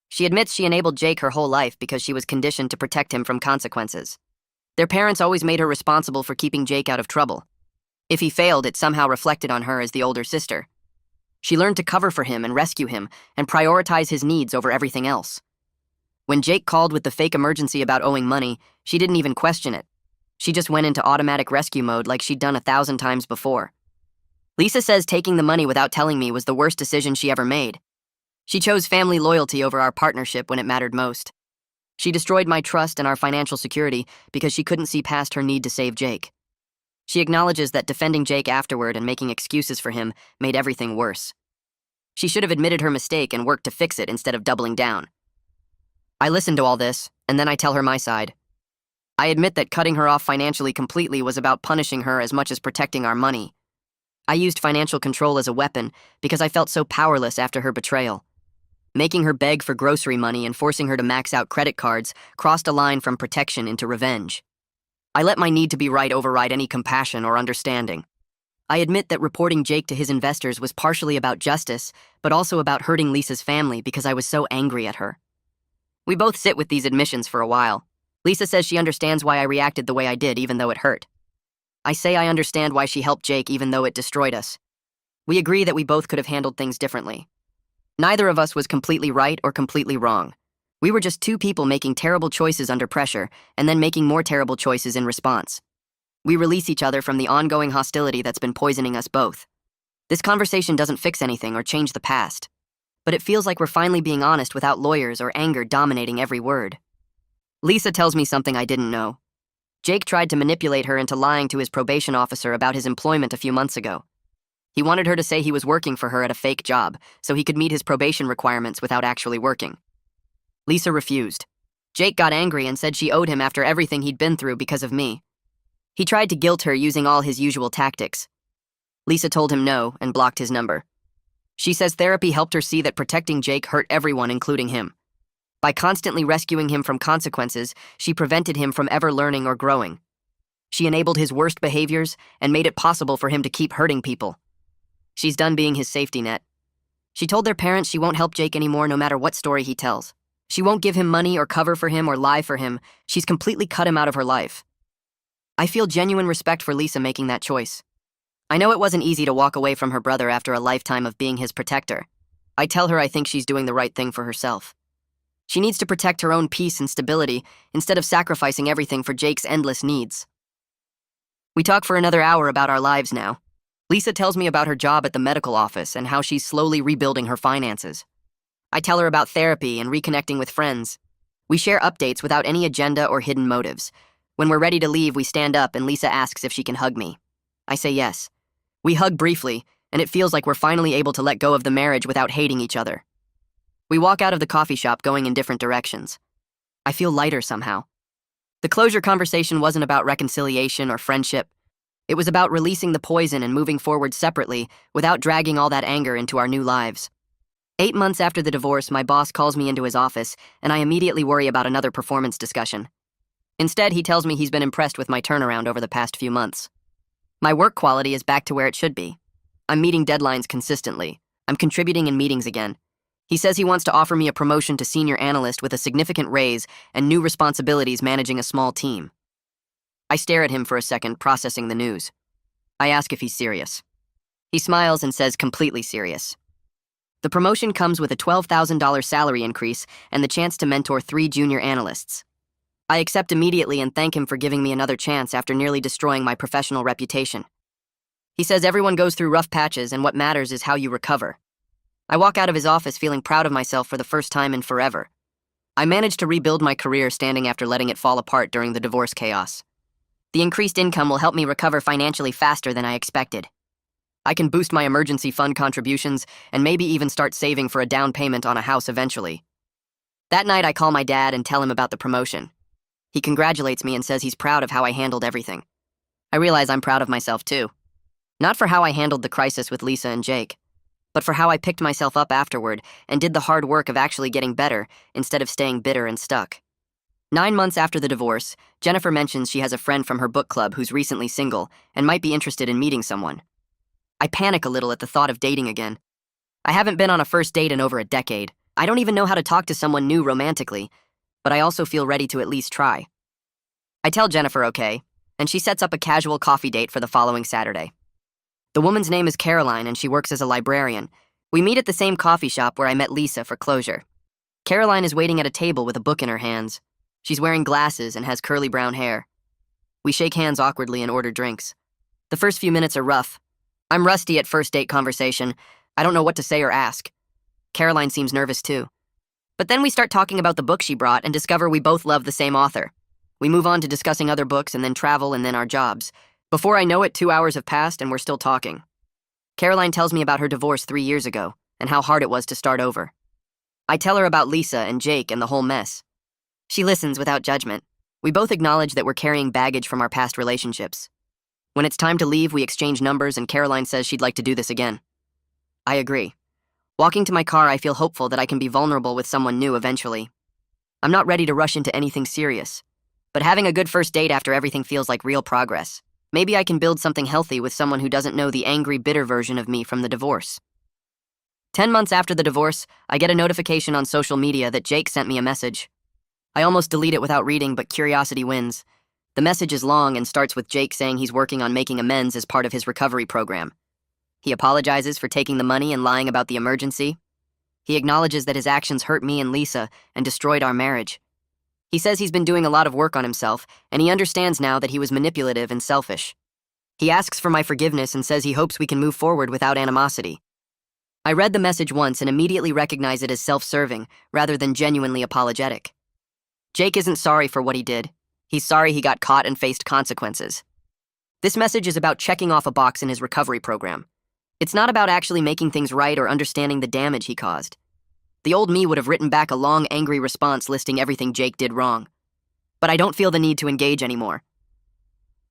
She admits she enabled Jake her whole life because she was conditioned to protect him from consequences. Their parents always made her responsible for keeping Jake out of trouble. If he failed, it somehow reflected on her as the older sister. She learned to cover for him and rescue him and prioritize his needs over everything else. When Jake called with the fake emergency about owing money, she didn't even question it. She just went into automatic rescue mode like she'd done 1,000 times before. Lisa says taking the money without telling me was the worst decision she ever made. She chose family loyalty over our partnership when it mattered most. She destroyed my trust and our financial security because she couldn't see past her need to save Jake. She acknowledges that defending Jake afterward and making excuses for him made everything worse. She should have admitted her mistake and worked to fix it instead of doubling down. I listen to all this, and then I tell her my side. I admit that cutting her off financially completely was about punishing her as much as protecting our money. I used financial control as a weapon because I felt so powerless after her betrayal. Making her beg for grocery money and forcing her to max out credit cards crossed a line from protection into revenge. I let my need to be right override any compassion or understanding. I admit that reporting Jake to his investors was partially about justice, but also about hurting Lisa's family because I was so angry at her. We both sit with these admissions for a while. Lisa says she understands why I reacted the way I did, even though it hurt. I say I understand why she helped Jake, even though it destroyed us. We agree that we both could have handled things differently. Neither of us was completely right or completely wrong. We were just two people making terrible choices under pressure, and then making more terrible choices in response. We release each other from the ongoing hostility that's been poisoning us both. This conversation doesn't fix anything or change the past, but it feels like we're finally being honest without lawyers or anger dominating every word. Lisa tells me something I didn't know. Jake tried to manipulate her into lying to his probation officer about his employment a few months ago. He wanted her to say he was working for her at a fake job, so he could meet his probation requirements without actually working. Lisa refused. Jake got angry and said she owed him after everything he'd been through because of me. He tried to guilt her using all his usual tactics. Lisa told him no and blocked his number. She says therapy helped her see that protecting Jake hurt everyone, including him. By constantly rescuing him from consequences, she prevented him from ever learning or growing. She enabled his worst behaviors and made it possible for him to keep hurting people. She's done being his safety net. She told their parents she won't help Jake anymore no matter what story he tells. She won't give him money or cover for him or lie for him. She's completely cut him out of her life. I feel genuine respect for Lisa making that choice. I know it wasn't easy to walk away from her brother after a lifetime of being his protector. I tell her I think she's doing the right thing for herself. She needs to protect her own peace and stability instead of sacrificing everything for Jake's endless needs. We talk for another hour about our lives now. Lisa tells me about her job at the medical office and how she's slowly rebuilding her finances. I tell her about therapy and reconnecting with friends. We share updates without any agenda or hidden motives. When we're ready to leave, we stand up and Lisa asks if she can hug me. I say yes. We hug briefly, and it feels like we're finally able to let go of the marriage without hating each other. We walk out of the coffee shop going in different directions. I feel lighter somehow. The closure conversation wasn't about reconciliation or friendship. It was about releasing the poison and moving forward separately without dragging all that anger into our new lives. 8 months after the divorce, my boss calls me into his office, and I immediately worry about another performance discussion. Instead, he tells me he's been impressed with my turnaround over the past few months. My work quality is back to where it should be. I'm meeting deadlines consistently. I'm contributing in meetings again. He says he wants to offer me a promotion to senior analyst with a significant raise and new responsibilities managing a small team. I stare at him for a second, processing the news. I ask if he's serious. He smiles and says completely serious. The promotion comes with a $12,000 salary increase and the chance to mentor 3 junior analysts. I accept immediately and thank him for giving me another chance after nearly destroying my professional reputation. He says everyone goes through rough patches and what matters is how you recover. I walk out of his office feeling proud of myself for the first time in forever. I managed to rebuild my career standing after letting it fall apart during the divorce chaos. The increased income will help me recover financially faster than I expected. I can boost my emergency fund contributions and maybe even start saving for a down payment on a house eventually. That night, I call my dad and tell him about the promotion. He congratulates me and says he's proud of how I handled everything. I realize I'm proud of myself too. Not for how I handled the crisis with Lisa and Jake, but for how I picked myself up afterward and did the hard work of actually getting better instead of staying bitter and stuck. 9 months after the divorce, Jennifer mentions she has a friend from her book club who's recently single and might be interested in meeting someone. I panic a little at the thought of dating again. I haven't been on a first date in over a decade. I don't even know how to talk to someone new romantically, but I also feel ready to at least try. I tell Jennifer okay, and she sets up a casual coffee date for the following Saturday. The woman's name is Caroline, and she works as a librarian. We meet at the same coffee shop where I met Lisa for closure. Caroline is waiting at a table with a book in her hands. She's wearing glasses and has curly brown hair. We shake hands awkwardly and order drinks. The first few minutes are rough. I'm rusty at first date conversation. I don't know what to say or ask. Caroline seems nervous too. But then we start talking about the book she brought and discover we both love the same author. We move on to discussing other books and then travel and then our jobs. Before I know it, 2 hours have passed and we're still talking. Caroline tells me about her divorce 3 years ago and how hard it was to start over. I tell her about Lisa and Jake and the whole mess. She listens without judgment. We both acknowledge that we're carrying baggage from our past relationships. When it's time to leave, we exchange numbers and Caroline says she'd like to do this again. I agree. Walking to my car, I feel hopeful that I can be vulnerable with someone new eventually. I'm not ready to rush into anything serious, but having a good first date after everything feels like real progress. Maybe I can build something healthy with someone who doesn't know the angry, bitter version of me from the divorce. 10 months after the divorce, I get a notification on social media that Jake sent me a message. I almost delete it without reading, but curiosity wins. The message is long and starts with Jake saying he's working on making amends as part of his recovery program. He apologizes for taking the money and lying about the emergency. He acknowledges that his actions hurt me and Lisa and destroyed our marriage. He says he's been doing a lot of work on himself, and he understands now that he was manipulative and selfish. He asks for my forgiveness and says he hopes we can move forward without animosity. I read the message once and immediately recognized it as self-serving rather than genuinely apologetic. Jake isn't sorry for what he did. He's sorry he got caught and faced consequences. This message is about checking off a box in his recovery program. It's not about actually making things right or understanding the damage he caused. The old me would have written back a long, angry response listing everything Jake did wrong. But I don't feel the need to engage anymore.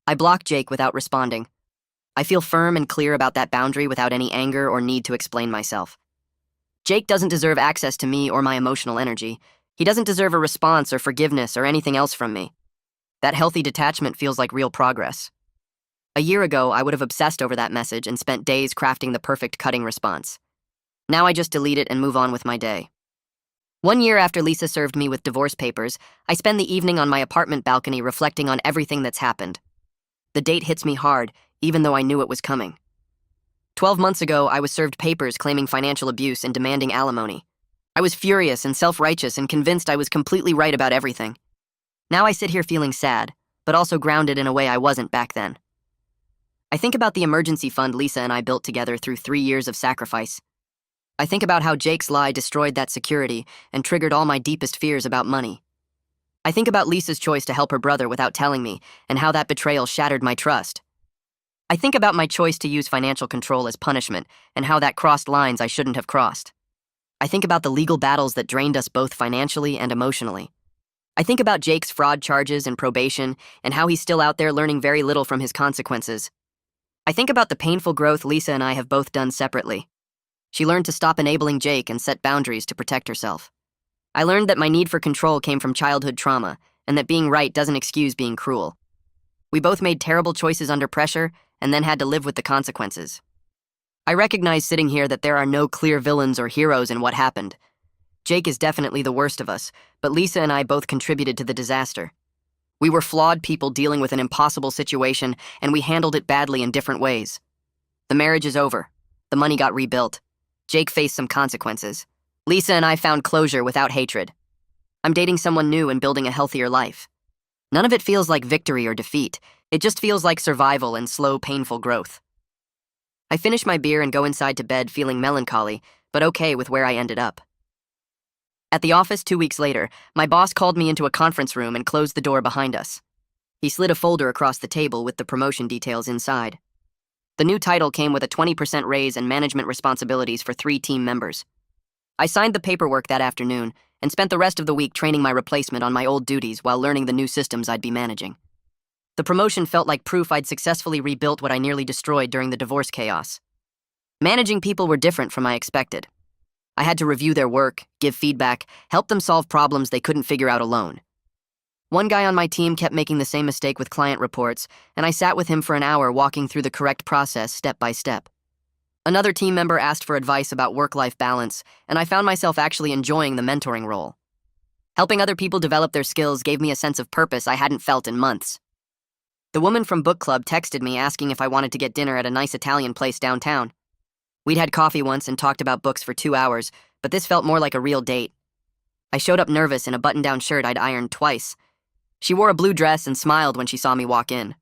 I block Jake without responding. I feel firm and clear about that boundary without any anger or need to explain myself. Jake doesn't deserve access to me or my emotional energy. He doesn't deserve a response or forgiveness or anything else from me. That healthy detachment feels like real progress. A year ago, I would have obsessed over that message and spent days crafting the perfect cutting response. Now I just delete it and move on with my day. 1 year after Lisa served me with divorce papers, I spend the evening on my apartment balcony reflecting on everything that's happened. The date hits me hard, even though I knew it was coming. 12 months ago, I was served papers claiming financial abuse and demanding alimony. I was furious and self-righteous and convinced I was completely right about everything. Now I sit here feeling sad, but also grounded in a way I wasn't back then. I think about the emergency fund Lisa and I built together through 3 years of sacrifice. I think about how Jake's lie destroyed that security and triggered all my deepest fears about money. I think about Lisa's choice to help her brother without telling me and how that betrayal shattered my trust. I think about my choice to use financial control as punishment and how that crossed lines I shouldn't have crossed. I think about the legal battles that drained us both financially and emotionally. I think about Jake's fraud charges and probation and how he's still out there learning very little from his consequences. I think about the painful growth Lisa and I have both done separately. She learned to stop enabling Jake and set boundaries to protect herself. I learned that my need for control came from childhood trauma and that being right doesn't excuse being cruel. We both made terrible choices under pressure and then had to live with the consequences. I recognize sitting here that there are no clear villains or heroes in what happened. Jake is definitely the worst of us, but Lisa and I both contributed to the disaster. We were flawed people dealing with an impossible situation, and we handled it badly in different ways. The marriage is over. The money got rebuilt. Jake faced some consequences. Lisa and I found closure without hatred. I'm dating someone new and building a healthier life. None of it feels like victory or defeat. It just feels like survival and slow, painful growth. I finish my beer and go inside to bed feeling melancholy, but okay with where I ended up. At the office 2 weeks later, my boss called me into a conference room and closed the door behind us. He slid a folder across the table with the promotion details inside. The new title came with a 20% raise and management responsibilities for 3 team members. I signed the paperwork that afternoon and spent the rest of the week training my replacement on my old duties while learning the new systems I'd be managing. The promotion felt like proof I'd successfully rebuilt what I nearly destroyed during the divorce chaos. Managing people were different from I expected. I had to review their work, give feedback, help them solve problems they couldn't figure out alone. One guy on my team kept making the same mistake with client reports, and I sat with him for an hour walking through the correct process step by step. Another team member asked for advice about work-life balance, and I found myself actually enjoying the mentoring role. Helping other people develop their skills gave me a sense of purpose I hadn't felt in months. The woman from book club texted me asking if I wanted to get dinner at a nice Italian place downtown. We'd had coffee once and talked about books for 2 hours, but this felt more like a real date. I showed up nervous in a button-down shirt I'd ironed twice. She wore a blue dress and smiled when she saw me walk in.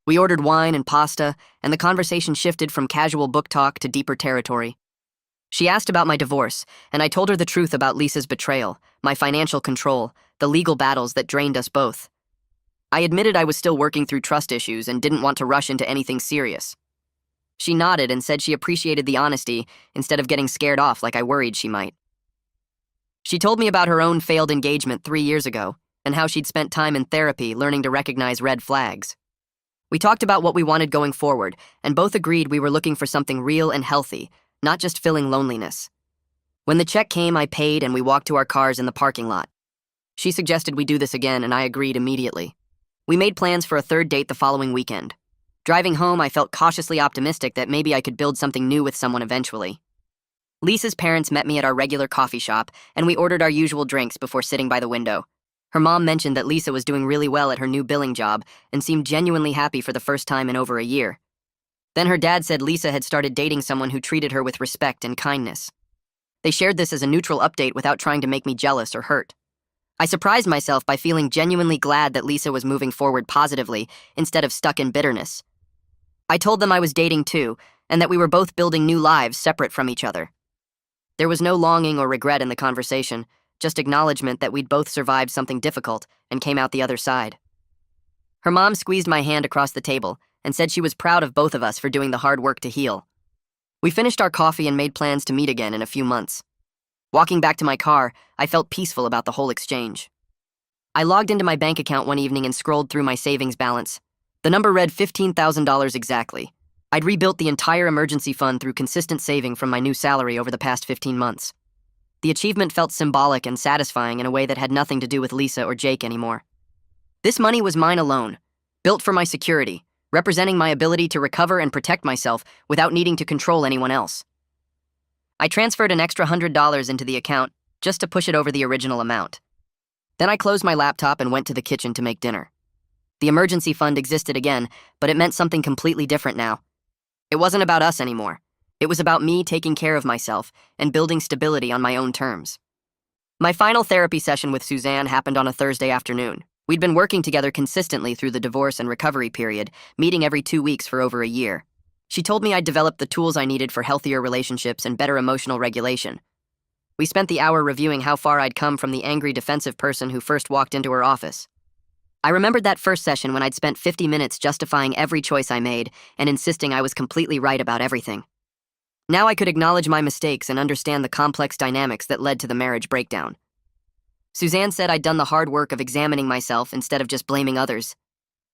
We ordered wine and pasta, and the conversation shifted from casual book talk to deeper territory. She asked about my divorce, and I told her the truth about Lisa's betrayal, my financial control, the legal battles that drained us both. I admitted I was still working through trust issues and didn't want to rush into anything serious. She nodded and said she appreciated the honesty instead of getting scared off like I worried she might. She told me about her own failed engagement 3 years ago and how she'd spent time in therapy learning to recognize red flags. We talked about what we wanted going forward and both agreed we were looking for something real and healthy, not just filling loneliness. When the check came, I paid and we walked to our cars in the parking lot. She suggested we do this again and I agreed immediately. We made plans for a third date the following weekend. Driving home, I felt cautiously optimistic that maybe I could build something new with someone eventually. Lisa's parents met me at our regular coffee shop, and we ordered our usual drinks before sitting by the window. Her mom mentioned that Lisa was doing really well at her new billing job and seemed genuinely happy for the first time in over a year. Then her dad said Lisa had started dating someone who treated her with respect and kindness. They shared this as a neutral update without trying to make me jealous or hurt. I surprised myself by feeling genuinely glad that Lisa was moving forward positively instead of stuck in bitterness. I told them I was dating too, and that we were both building new lives separate from each other. There was no longing or regret in the conversation, just acknowledgement that we'd both survived something difficult and came out the other side. Her mom squeezed my hand across the table and said she was proud of both of us for doing the hard work to heal. We finished our coffee and made plans to meet again in a few months. Walking back to my car, I felt peaceful about the whole exchange. I logged into my bank account one evening and scrolled through my savings balance. The number read $15,000 exactly. I'd rebuilt the entire emergency fund through consistent saving from my new salary over the past 15 months. The achievement felt symbolic and satisfying in a way that had nothing to do with Lisa or Jake anymore. This money was mine alone, built for my security, representing my ability to recover and protect myself without needing to control anyone else. I transferred an extra $100 into the account just to push it over the original amount. Then I closed my laptop and went to the kitchen to make dinner. The emergency fund existed again, but it meant something completely different now. It wasn't about us anymore. It was about me taking care of myself and building stability on my own terms. My final therapy session with Suzanne happened on a Thursday afternoon. We'd been working together consistently through the divorce and recovery period, meeting every 2 weeks for over a year. She told me I'd developed the tools I needed for healthier relationships and better emotional regulation. We spent the hour reviewing how far I'd come from the angry defensive person who first walked into her office. I remembered that first session when I'd spent 50 minutes justifying every choice I made and insisting I was completely right about everything. Now I could acknowledge my mistakes and understand the complex dynamics that led to the marriage breakdown. Suzanne said I'd done the hard work of examining myself instead of just blaming others.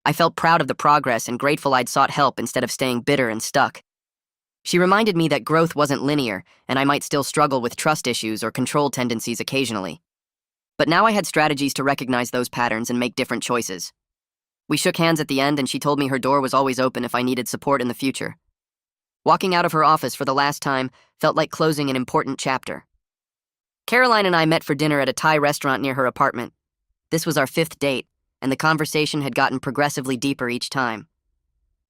I felt proud of the progress and grateful I'd sought help instead of staying bitter and stuck. She reminded me that growth wasn't linear and I might still struggle with trust issues or control tendencies occasionally. But now I had strategies to recognize those patterns and make different choices. We shook hands at the end and she told me her door was always open if I needed support in the future. Walking out of her office for the last time felt like closing an important chapter. Caroline and I met for dinner at a Thai restaurant near her apartment. This was our 5th date, and the conversation had gotten progressively deeper each time.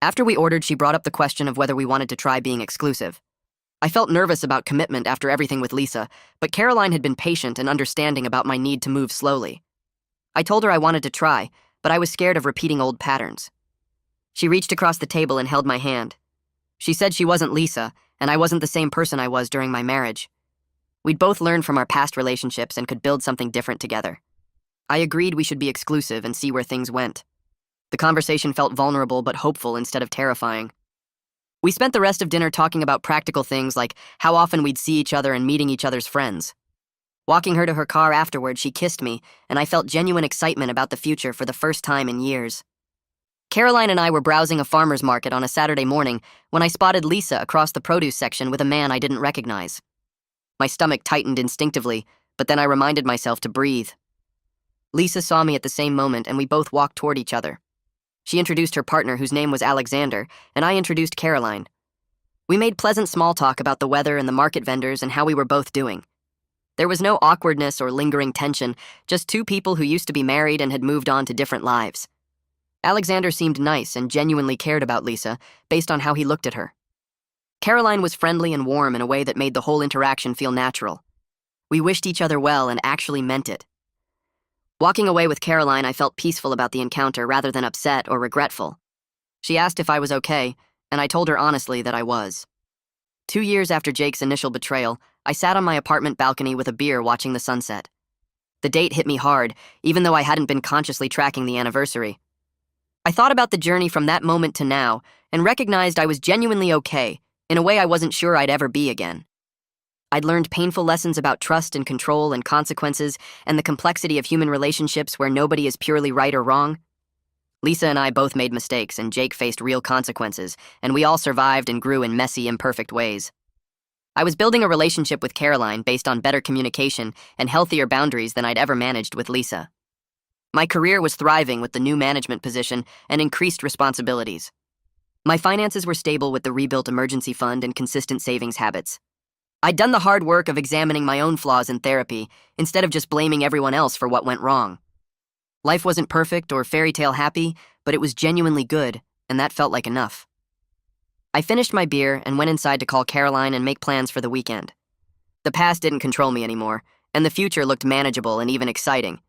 After we ordered, she brought up the question of whether we wanted to try being exclusive. I felt nervous about commitment after everything with Lisa, but Caroline had been patient and understanding about my need to move slowly. I told her I wanted to try, but I was scared of repeating old patterns. She reached across the table and held my hand. She said she wasn't Lisa, and I wasn't the same person I was during my marriage. We'd both learned from our past relationships and could build something different together. I agreed we should be exclusive and see where things went. The conversation felt vulnerable but hopeful instead of terrifying. We spent the rest of dinner talking about practical things like how often we'd see each other and meeting each other's friends. Walking her to her car afterward, she kissed me, and I felt genuine excitement about the future for the first time in years. Caroline and I were browsing a farmer's market on a Saturday morning when I spotted Lisa across the produce section with a man I didn't recognize. My stomach tightened instinctively, but then I reminded myself to breathe. Lisa saw me at the same moment, and we both walked toward each other. She introduced her partner, whose name was Alexander, and I introduced Caroline. We made pleasant small talk about the weather and the market vendors and how we were both doing. There was no awkwardness or lingering tension, just two people who used to be married and had moved on to different lives. Alexander seemed nice and genuinely cared about Lisa, based on how he looked at her. Caroline was friendly and warm in a way that made the whole interaction feel natural. We wished each other well and actually meant it. Walking away with Caroline, I felt peaceful about the encounter rather than upset or regretful. She asked if I was okay, and I told her honestly that I was. 2 years after Jake's initial betrayal, I sat on my apartment balcony with a beer watching the sunset. The date hit me hard, even though I hadn't been consciously tracking the anniversary. I thought about the journey from that moment to now and recognized I was genuinely okay, in a way I wasn't sure I'd ever be again. I'd learned painful lessons about trust and control and consequences and the complexity of human relationships where nobody is purely right or wrong. Lisa and I both made mistakes, and Jake faced real consequences, and we all survived and grew in messy, imperfect ways. I was building a relationship with Caroline based on better communication and healthier boundaries than I'd ever managed with Lisa. My career was thriving with the new management position and increased responsibilities. My finances were stable with the rebuilt emergency fund and consistent savings habits. I'd done the hard work of examining my own flaws in therapy instead of just blaming everyone else for what went wrong. Life wasn't perfect or fairy tale happy, but it was genuinely good, and that felt like enough. I finished my beer and went inside to call Caroline and make plans for the weekend. The past didn't control me anymore, and the future looked manageable and even exciting.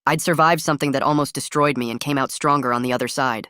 I'd survived something that almost destroyed me and came out stronger on the other side.